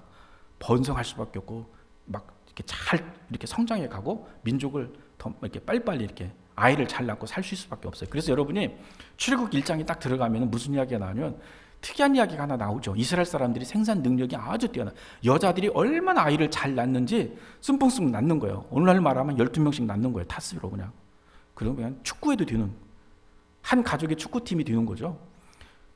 번성할 수밖에 없고 막 이렇게 잘 이렇게 성장해 가고 민족을 더 이렇게 빨리빨리 이렇게 아이를 잘 낳고 살 수 있을 수밖에 없어요. 그래서 여러분이 출애굽 1장에 딱 들어가면 무슨 이야기가 나오면 특이한 이야기가 하나 나오죠. 이스라엘 사람들이 생산 능력이 아주 뛰어나 여자들이 얼마나 아이를 잘 낳는지 씀뽕씀뽕 낳는 거예요. 오늘날 말하면 12명씩 낳는 거예요. 타스로 그냥. 그러면 축구에도 되는 한 가족의 축구팀이 되는 거죠.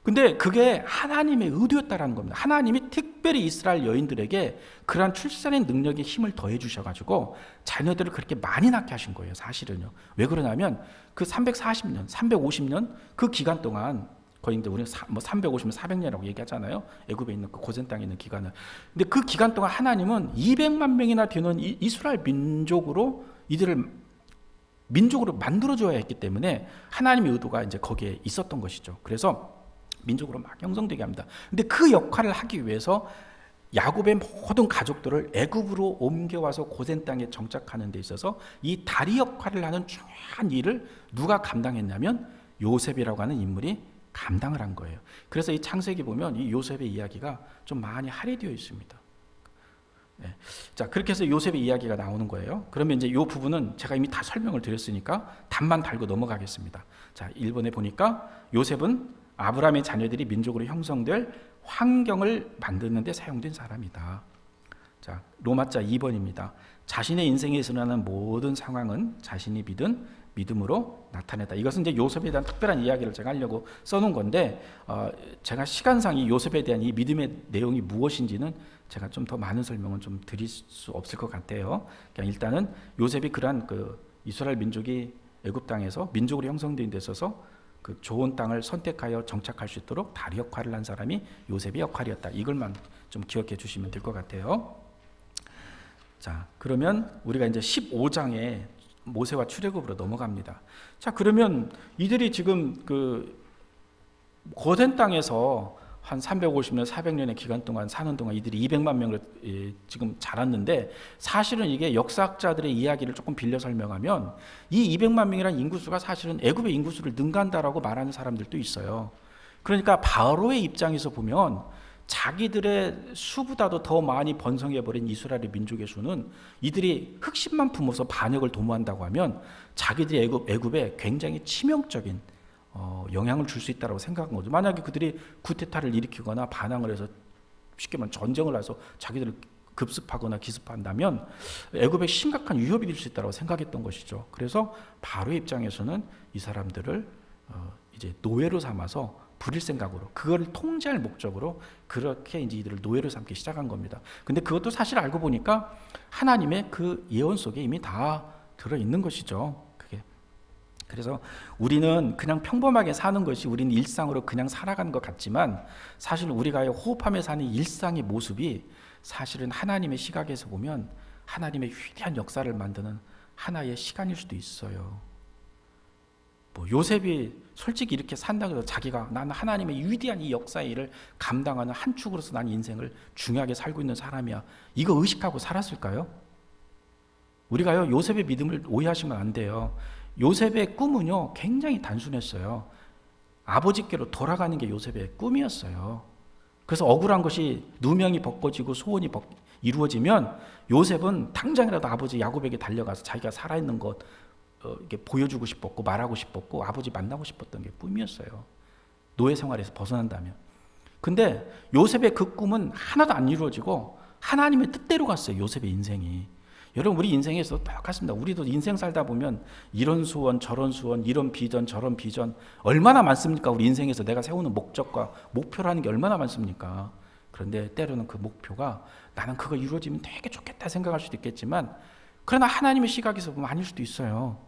근데 그게 하나님의 의도였다라는 겁니다. 하나님이 특별히 이스라엘 여인들에게 그러한 출산의 능력에 힘을 더해 주셔가지고 자녀들을 그렇게 많이 낳게 하신 거예요. 사실은요. 왜 그러냐면 그 340년, 350년 그 기간 동안 거의 이제 우리는 350년, 400년이라고 얘기하잖아요. 애굽에 있는 그 고센 땅에 있는 기간을. 근데 그 기간 동안 하나님은 200만 명이나 되는 이스라엘 민족으로 이들을 민족으로 만들어줘야 했기 때문에 하나님의 의도가 이제 거기에 있었던 것이죠. 그래서 민족으로 막 형성되게 합니다. 근데 그 역할을 하기 위해서 야곱의 모든 가족들을 애굽으로 옮겨와서 고센 땅에 정착하는 데 있어서 이 다리 역할을 하는 중요한 일을 누가 감당했냐면 요셉이라고 하는 인물이 감당을 한 거예요. 그래서 이 창세기 보면 이 요셉의 이야기가 좀 많이 할애되어 있습니다. 네. 자, 그렇게 해서 요셉의 이야기가 나오는 거예요. 그러면 이제 이 부분은 제가 이미 다 설명을 드렸으니까 답만 달고 넘어가겠습니다. 자, 1번에 보니까 요셉은 아브라함의 자녀들이 민족으로 형성될 환경을 만드는 데 사용된 사람이다. 자, 로마자 2번입니다. 자신의 인생에 일어나는 모든 상황은 자신이 믿은 믿음으로 나타냈다. 이것은 이제 요셉에 대한 특별한 이야기를 제가 하려고 써놓은 건데 제가 시간상 이 요셉에 대한 이 믿음의 내용이 무엇인지는 제가 좀 더 많은 설명은 좀 드릴 수 없을 것 같아요. 그냥 일단은 요셉이 그러한 그 이스라엘 민족이 애굽 땅에서 민족으로 형성된 데 있어서 그 좋은 땅을 선택하여 정착할 수 있도록 다리 역할을 한 사람이 요셉의 역할이었다. 이걸만 좀 기억해 주시면 될 것 같아요. 자, 그러면 우리가 이제 15장에 모세와 출애굽으로 넘어갑니다. 자, 그러면 이들이 지금 그 고센 땅에서 한 350년, 400년의 기간 동안 사는 동안 이들이 200만 명을 지금 자랐는데 사실은 이게 역사학자들의 이야기를 조금 빌려 설명하면 이 200만 명이라는 인구수가 사실은 애굽의 인구수를 능가한다라고 말하는 사람들도 있어요. 그러니까 바로의 입장에서 보면 자기들의 수보다도 더 많이 번성해버린 이스라엘의 민족의 수는 이들이 흑심만 품어서 반역을 도모한다고 하면 자기들이 애굽에 굉장히 치명적인 영향을 줄 수 있다고 생각한 거죠. 만약에 그들이 쿠데타를 일으키거나 반항을 해서 쉽게 말하면 전쟁을 해서 자기들을 급습하거나 기습한다면 애굽에 심각한 위협이 될 수 있다고 생각했던 것이죠. 그래서 바로의 입장에서는 이 사람들을 이제 노예로 삼아서 부릴 생각으로, 그거를 통제할 목적으로 그렇게 이제 이들을 노예로 삼기 시작한 겁니다. 근데 그것도 사실 알고 보니까 하나님의 그 예언 속에 이미 다 들어 있는 것이죠. 그게. 그래서 우리는 그냥 평범하게 사는 것이 우리는 일상으로 그냥 살아가는 것 같지만 사실 우리가 호흡하며 사는 일상의 모습이 사실은 하나님의 시각에서 보면 하나님의 위대한 역사를 만드는 하나의 시간일 수도 있어요. 뭐 요셉이 솔직히 이렇게 산다고 해서 자기가 나는 하나님의 위대한 이 역사의 일을 감당하는 한 축으로서 난 인생을 중요하게 살고 있는 사람이야, 이거 의식하고 살았을까요? 우리가요 요셉의 믿음을 오해하시면 안 돼요. 요셉의 꿈은요 굉장히 단순했어요. 아버지께로 돌아가는 게 요셉의 꿈이었어요. 그래서 억울한 것이 누명이 벗겨지고 소원이 이루어지면 요셉은 당장이라도 아버지 야곱에게 달려가서 자기가 살아있는 것 이렇게 보여주고 싶었고 말하고 싶었고 아버지 만나고 싶었던 게 꿈이었어요. 노예 생활에서 벗어난다면. 근데 요셉의 그 꿈은 하나도 안 이루어지고 하나님의 뜻대로 갔어요. 요셉의 인생이. 여러분 우리 인생에서 똑같습니다. 우리도 인생 살다 보면 이런 소원 저런 소원 이런 비전 저런 비전 얼마나 많습니까? 우리 인생에서 내가 세우는 목적과 목표라는 게 얼마나 많습니까? 그런데 때로는 그 목표가 나는 그거 이루어지면 되게 좋겠다 생각할 수도 있겠지만 그러나 하나님의 시각에서 보면 아닐 수도 있어요.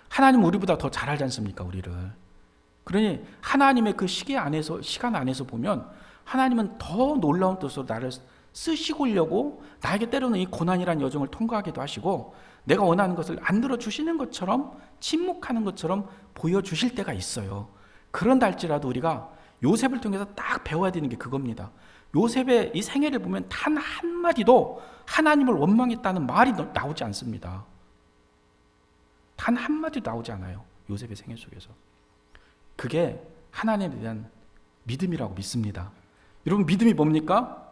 하나님은 우리보다 더 잘 알지 않습니까? 우리를. 그러니 하나님의 그 시간 안에서 보면 하나님은 더 놀라운 뜻으로 나를 쓰시고려고 나에게 때로는 이 고난이라는 여정을 통과하기도 하시고 내가 원하는 것을 안 들어주시는 것처럼 침묵하는 것처럼 보여주실 때가 있어요. 그런다 할지라도 우리가 요셉을 통해서 딱 배워야 되는 게 그겁니다. 요셉의 이 생애를 보면 단 한마디도 하나님을 원망했다는 말이 나오지 않습니다. 단 한마디도 나오지 않아요. 요셉의 생애 속에서. 그게 하나님에 대한 믿음이라고 믿습니다. 여러분 믿음이 뭡니까?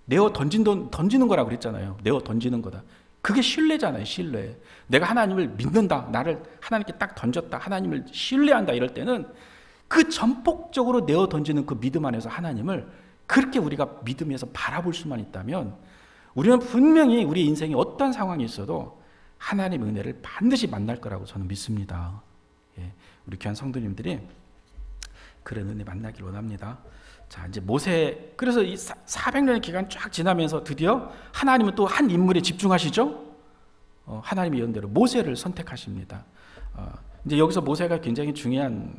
내어 던지는 거라고 그랬잖아요. 내어 던지는 거다. 그게 신뢰잖아요. 신뢰. 내가 하나님을 믿는다. 나를 하나님께 딱 던졌다. 하나님을 신뢰한다. 이럴 때는 그 전폭적으로 내어 던지는 그 믿음 안에서 하나님을 그렇게 우리가 믿음에서 바라볼 수만 있다면 우리는 분명히 우리 인생에 어떤 상황이 있어도 하나님의 은혜를 반드시 만날 거라고 저는 믿습니다. 예, 우리 귀한 성도님들이 그런 은혜 만나길 원합니다. 자, 이제 모세, 그래서 이 400년의 기간 쫙 지나면서 드디어 하나님은 또 한 인물에 집중하시죠? 하나님의 예언대로 모세를 선택하십니다. 이제 여기서 모세가 굉장히 중요한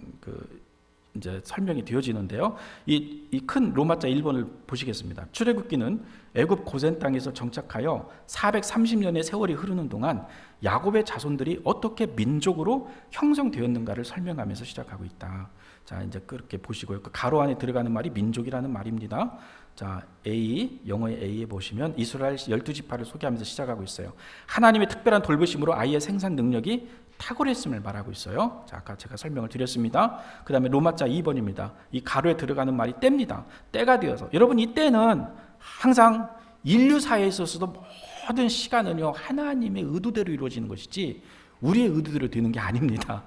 이제 설명이 되어지는데요. 이 큰 로마자 1번을 보시겠습니다. 출애굽기는 애굽 고센 땅에서 정착하여 430년의 세월이 흐르는 동안 야곱의 자손들이 어떻게 민족으로 형성되었는가를 설명하면서 시작하고 있다. 자, 이제 그렇게 보시고요. 그 가로 안에 들어가는 말이 민족이라는 말입니다. 자, A, 영어의 A에 보시면 이스라엘 12지파를 소개하면서 시작하고 있어요. 하나님의 특별한 돌보심으로 아이의 생산 능력이 탁월했음을 말하고 있어요. 자, 아까 제가 설명을 드렸습니다. 그 다음에 로마자 2번입니다. 이 가로에 들어가는 말이 때입니다. 때가 되어서. 여러분 이 때는 항상 인류사에 있어서도 모든 시간은요 하나님의 의도대로 이루어지는 것이지 우리의 의도대로 되는 게 아닙니다.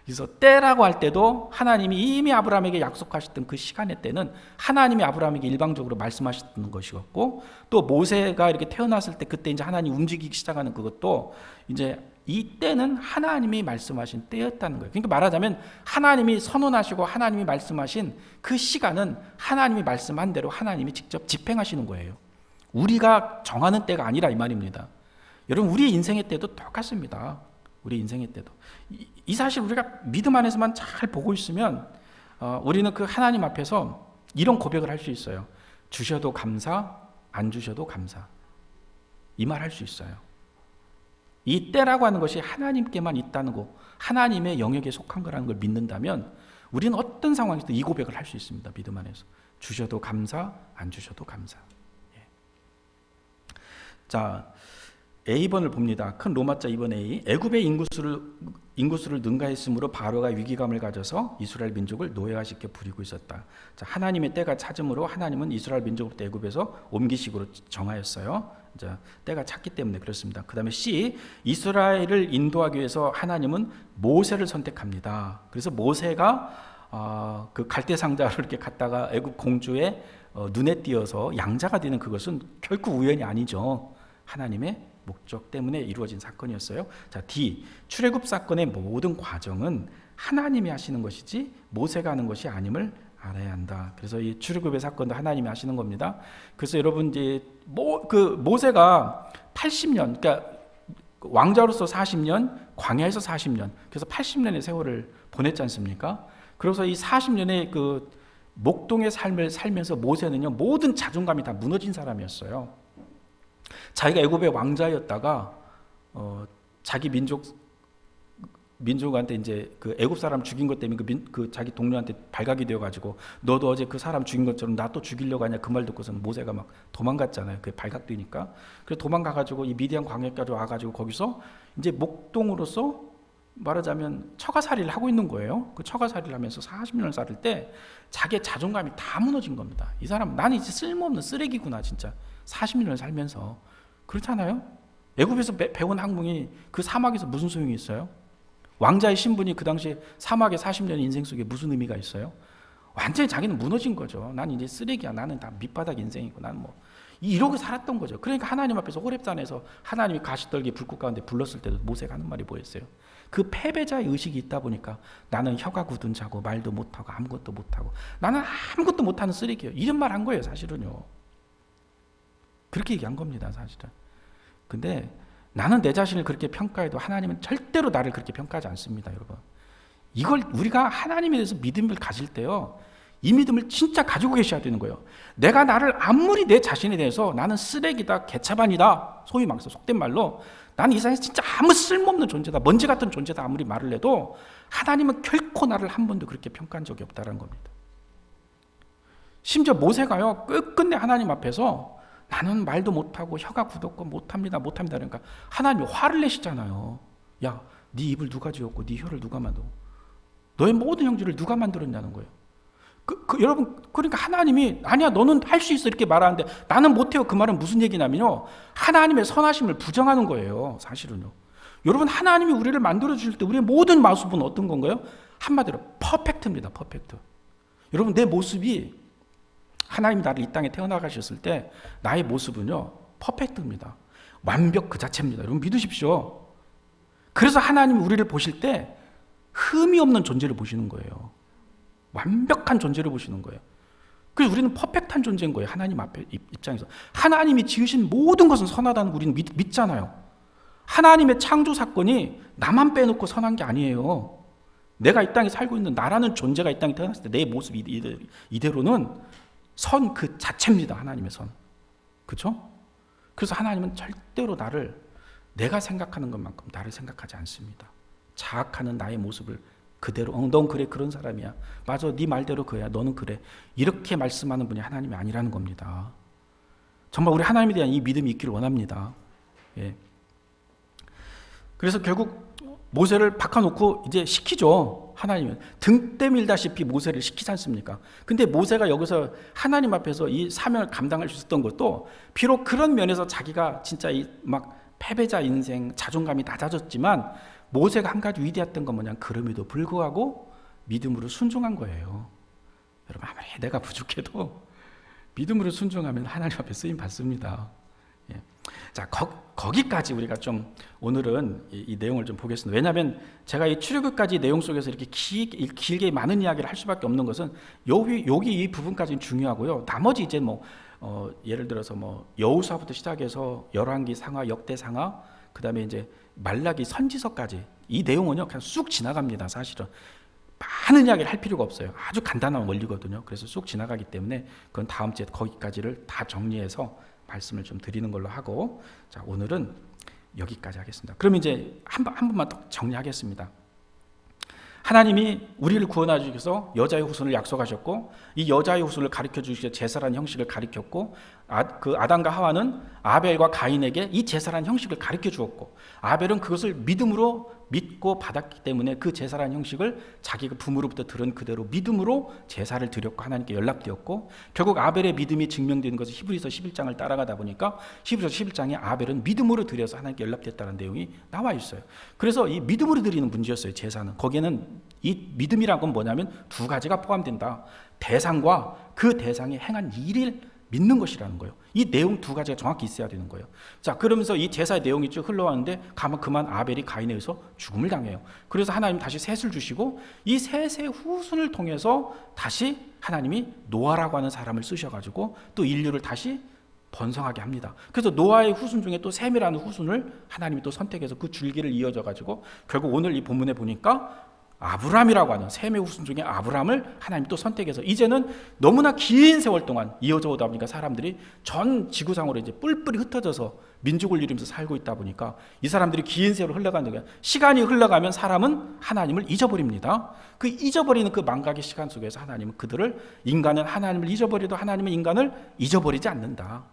그래서 때라고 할 때도 하나님이 이미 아브라함에게 약속하셨던 그 시간의 때는 하나님이 아브라함에게 일방적으로 말씀하셨던 것이었고 또 모세가 이렇게 태어났을 때 그때 이제 하나님이 움직이기 시작하는 그것도 이제 이 때는 하나님이 말씀하신 때였다는 거예요. 그러니까 말하자면 하나님이 선언하시고 하나님이 말씀하신 그 시간은 하나님이 말씀한 대로 하나님이 직접 집행하시는 거예요. 우리가 정하는 때가 아니라 이 말입니다. 여러분 우리 인생의 때도 똑같습니다. 우리 인생의 때도 이 사실 우리가 믿음 안에서만 잘 보고 있으면 우리는 그 하나님 앞에서 이런 고백을 할 수 있어요. 주셔도 감사, 안 주셔도 감사. 이 말 할 수 있어요. 이 때라고 하는 것이 하나님께만 있다는 거, 하나님의 영역에 속한 거라는 걸 믿는다면 우리는 어떤 상황에서도 이 고백을 할 수 있습니다. 믿음 안에서. 주셔도 감사, 안 주셔도 감사. 예. 자, A번을 봅니다. 큰 로마자 2번 A. 애굽의 인구수를 능가했으므로 바로가 위기감을 가져서 이스라엘 민족을 노예화시켜 부리고 있었다. 자, 하나님의 때가 찾음으로 하나님은 이스라엘 민족을 애굽에서 옮기시기로 정하였어요. 이제 때가 찼기 때문에 그렇습니다. 그 다음에 C, 이스라엘을 인도하기 위해서 하나님은 모세를 선택합니다. 그래서 모세가 그 갈대 상자를 이렇게 갖다가 애굽 공주의 눈에 띄어서 양자가 되는 그것은 결코 우연이 아니죠. 하나님의 목적 때문에 이루어진 사건이었어요. 자, D, 출애굽 사건의 모든 과정은 하나님이 하시는 것이지 모세가 하는 것이 아님을 알아야 한다. 그래서 이 출애굽의 사건도 하나님이 하시는 겁니다. 그래서 여러분 이제 모세가 80년, 그러니까 왕자로서 40년, 광야에서 40년, 그래서 80년의 세월을 보냈지 않습니까? 그래서 이 40년의 그 목동의 삶을 살면서 모세는요, 모든 자존감이 다 무너진 사람이었어요. 자기가 애굽의 왕자였다가 자기 민족한테 이제 그 애굽 사람 죽인 것 때문에 그 자기 동료한테 발각이 되어가지고 너도 어제 그 사람 죽인 것처럼 나 또 죽이려고 하냐 그 말 듣고서는 모세가 막 도망갔잖아요. 그게 발각되니까. 그래서 도망가가지고 이 미디안 광야까지 와가지고 거기서 이제 목동으로서 말하자면 처가살이를 하고 있는 거예요. 그 처가살이를 하면서 40년을 살을 때 자기의 자존감이 다 무너진 겁니다. 이 사람 나는 이제 쓸모없는 쓰레기구나 진짜. 40년을 살면서. 그렇잖아요. 애굽에서 배운 학문이 그 사막에서 무슨 소용이 있어요? 왕자의 신분이 그 당시에 사막의 40년의 인생 속에 무슨 의미가 있어요? 완전히 자기는 무너진 거죠. 난 이제 쓰레기야. 나는 다 밑바닥 인생이고 난 뭐 이러고 살았던 거죠. 그러니까 하나님 앞에서 호렙산에서 하나님이 가시떨기 불꽃 가운데 불렀을 때도 모세가 하는 말이 뭐였어요? 그 패배자의 의식이 있다 보니까 나는 혀가 굳은 자고 말도 못하고 아무것도 못하고 나는 아무것도 못하는 쓰레기예요. 이런 말 한 거예요. 사실은요. 그렇게 얘기한 겁니다. 사실은. 근데 나는 내 자신을 그렇게 평가해도 하나님은 절대로 나를 그렇게 평가하지 않습니다. 여러분. 이걸 우리가 하나님에 대해서 믿음을 가질 때요. 이 믿음을 진짜 가지고 계셔야 되는 거예요. 내가 나를 아무리 내 자신에 대해서 나는 쓰레기다, 개차반이다, 소위 말해서 속된 말로 나는 이 세상에서 진짜 아무 쓸모없는 존재다, 먼지 같은 존재다 아무리 말을 해도 하나님은 결코 나를 한 번도 그렇게 평가한 적이 없다는 겁니다. 심지어 모세가요, 끝끝내 하나님 앞에서 나는 말도 못하고 혀가 굳었고 못합니다 그러니까 하나님이 화를 내시잖아요. 야, 네 입을 누가 지었고 네 혀를 누가 만들고 너의 모든 형질을 누가 만들었냐는 거예요. 여러분, 그러니까 하나님이 아니야 너는 할 수 있어 이렇게 말하는데 나는 못해요. 그 말은 무슨 얘기냐면요, 하나님의 선하심을 부정하는 거예요. 사실은요. 여러분, 하나님이 우리를 만들어 주실 때 우리의 모든 모습은 어떤 건가요? 한마디로 퍼펙트입니다. 퍼펙트. 여러분, 내 모습이 하나님이 나를 이 땅에 태어나 가셨을 때 나의 모습은요 퍼펙트입니다. 완벽 그 자체입니다. 여러분 믿으십시오. 그래서 하나님이 우리를 보실 때 흠이 없는 존재를 보시는 거예요. 완벽한 존재를 보시는 거예요. 그래서 우리는 퍼펙트한 존재인 거예요. 하나님 앞에 입장에서. 하나님이 지으신 모든 것은 선하다는 우리는 믿잖아요. 하나님의 창조 사건이 나만 빼놓고 선한 게 아니에요. 내가 이 땅에 살고 있는 나라는 존재가 이 땅에 태어났을 때 내 모습이 이대로는 선 그 자체입니다. 하나님의 선. 그렇죠? 그래서 하나님은 절대로 나를 내가 생각하는 것만큼 나를 생각하지 않습니다. 자학하는 나의 모습을 그대로 넌 그래 그런 사람이야. 맞아 네 말대로 그야 너는 그래. 이렇게 말씀하는 분이 하나님이 아니라는 겁니다. 정말 우리 하나님에 대한 이 믿음이 있기를 원합니다. 예. 그래서 결국 모세를 바꿔놓고 이제 시키죠. 하나님은 등 때밀다시피 모세를 시키지 않습니까? 근데 모세가 여기서 하나님 앞에서 이 사명을 감당할 수 있었던 것도 비록 그런 면에서 자기가 진짜 막 패배자 인생, 자존감이 낮아졌지만 모세가 한 가지 위대했던 건 뭐냐? 그럼에도 불구하고 믿음으로 순종한 거예요. 여러분, 아무리 내가 부족해도 믿음으로 순종하면 하나님 앞에 쓰임 받습니다. 예. 자, 거기까지 우리가 좀 오늘은 이 내용을 좀 보겠습니다. 왜냐하면 제가 이 출애굽까지 내용 속에서 이렇게 길게 많은 이야기를 할 수밖에 없는 것은 여기 이 부분까지는 중요하고요. 나머지 이제 예를 들어서 여호수아부터 시작해서 열왕기 상하, 역대 상하, 그다음에 이제 말라기 선지서까지 이 내용은요 그냥 쑥 지나갑니다. 사실은 많은 이야기를 할 필요가 없어요. 아주 간단한 원리거든요. 그래서 쑥 지나가기 때문에 그건 다음 주에 거기까지를 다 정리해서 말씀을 좀 드리는 걸로 하고, 자 오늘은 여기까지 하겠습니다. 그럼 이제 한 번만 더 정리하겠습니다. 하나님이 우리를 구원하기 위해서 여자의 후손을 약속하셨고, 이 여자의 후손을 가르쳐 주시기 제사라는 형식을 가르쳤고, 그 아담과 하와는 아벨과 가인에게 이 제사라는 형식을 가르쳐 주었고, 아벨은 그것을 믿음으로 믿고 받았기 때문에 그 제사라는 형식을 자기가 부모로부터 들은 그대로 믿음으로 제사를 드렸고 하나님께 연락되었고, 결국 아벨의 믿음이 증명되는 것은 히브리서 11장을 따라가다 보니까 히브리서 11장에 아벨은 믿음으로 드려서 하나님께 연락됐다는 내용이 나와 있어요. 그래서 이 믿음으로 드리는 문제였어요. 제사는. 거기에는 이 믿음이란 건 뭐냐면 두 가지가 포함된다. 대상과 그 대상이 행한 일을 믿는 것이라는 거예요. 이 내용 두 가지가 정확히 있어야 되는 거예요. 자, 그러면서 이 제사의 내용이 쭉 흘러왔는데 그만 아벨이 가인에 의해서 죽음을 당해요. 그래서 하나님 다시 셋을 주시고 이 셋의 후손을 통해서 다시 하나님이 노아라고 하는 사람을 쓰셔가지고 또 인류를 다시 번성하게 합니다. 그래서 노아의 후손 중에 또 셈이라는 후손을 하나님이 또 선택해서 그 줄기를 이어져가지고 결국 오늘 이 본문에 보니까 아브람이라고 하는 셈의 후손 중에 아브람을 하나님이 또 선택해서 이제는 너무나 긴 세월 동안 이어져 오다 보니까 사람들이 전 지구상으로 이제 뿔뿔이 흩어져서 민족을 이루면서 살고 있다 보니까 이 사람들이 긴 세월 흘러가는 거예요. 시간이 흘러가면 사람은 하나님을 잊어버립니다. 그 잊어버리는 그 망각의 시간 속에서 하나님은 인간은 하나님을 잊어버려도 하나님은 인간을 잊어버리지 않는다.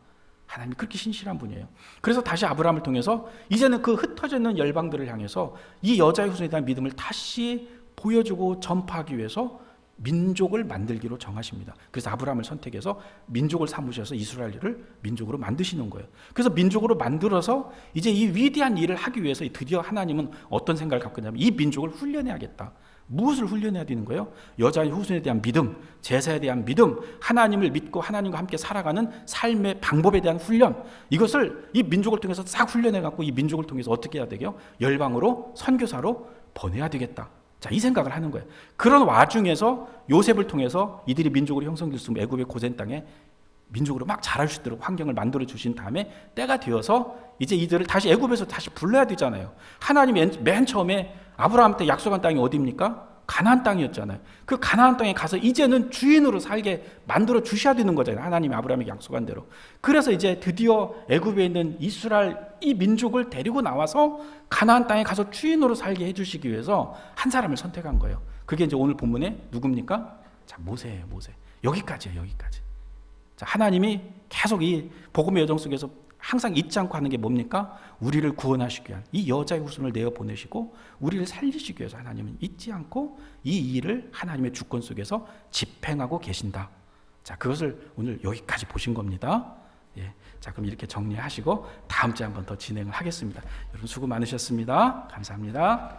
하나님이 그렇게 신실한 분이에요. 그래서 다시 아브라함을 통해서 이제는 그 흩어져 있는 열방들을 향해서 이 여자의 후손에 대한 믿음을 다시 보여주고 전파하기 위해서 민족을 만들기로 정하십니다. 그래서 아브라함을 선택해서 민족을 삼으셔서 이스라엘을 민족으로 만드시는 거예요. 그래서 민족으로 만들어서 이제 이 위대한 일을 하기 위해서 드디어 하나님은 어떤 생각을 갖고 있냐면 이 민족을 훈련해야겠다. 무엇을 훈련해야 되는 거예요? 여자의 후손에 대한 믿음, 제사에 대한 믿음, 하나님을 믿고 하나님과 함께 살아가는 삶의 방법에 대한 훈련, 이것을 이 민족을 통해서 싹 훈련해갖고 이 민족을 통해서 어떻게 해야 되게요? 열방으로 선교사로 보내야 되겠다. 자, 이 생각을 하는 거예요. 그런 와중에서 요셉을 통해서 이들이 민족으로 형성될 수 있는 애굽의 고센 땅에 민족으로 막 자랄 수 있도록 환경을 만들어 주신 다음에 때가 되어서 이제 이들을 다시 애굽에서 다시 불러야 되잖아요. 하나님이 맨 처음에 아브라함한테 약속한 땅이 어디입니까? 가나안 땅이었잖아요. 그 가나안 땅에 가서 이제는 주인으로 살게 만들어 주셔야 되는 거잖아요. 하나님이 아브라함에게 약속한 대로. 그래서 이제 드디어 애굽에 있는 이스라엘 이 민족을 데리고 나와서 가나안 땅에 가서 주인으로 살게 해주시기 위해서 한 사람을 선택한 거예요. 그게 이제 오늘 본문에 누굽니까? 자, 모세예요. 모세. 여기까지예요. 여기까지. 자, 하나님이 계속 이 복음의 여정 속에서 항상 잊지 않고 하는 게 뭡니까? 우리를 구원하시기 위한 이 여자의 후손을 내어 보내시고 우리를 살리시기 위해서 하나님은 잊지 않고 이 일을 하나님의 주권 속에서 집행하고 계신다. 자, 그것을 오늘 여기까지 보신 겁니다. 예. 자, 그럼 이렇게 정리하시고 다음 주에 한 번 더 진행을 하겠습니다. 여러분 수고 많으셨습니다. 감사합니다.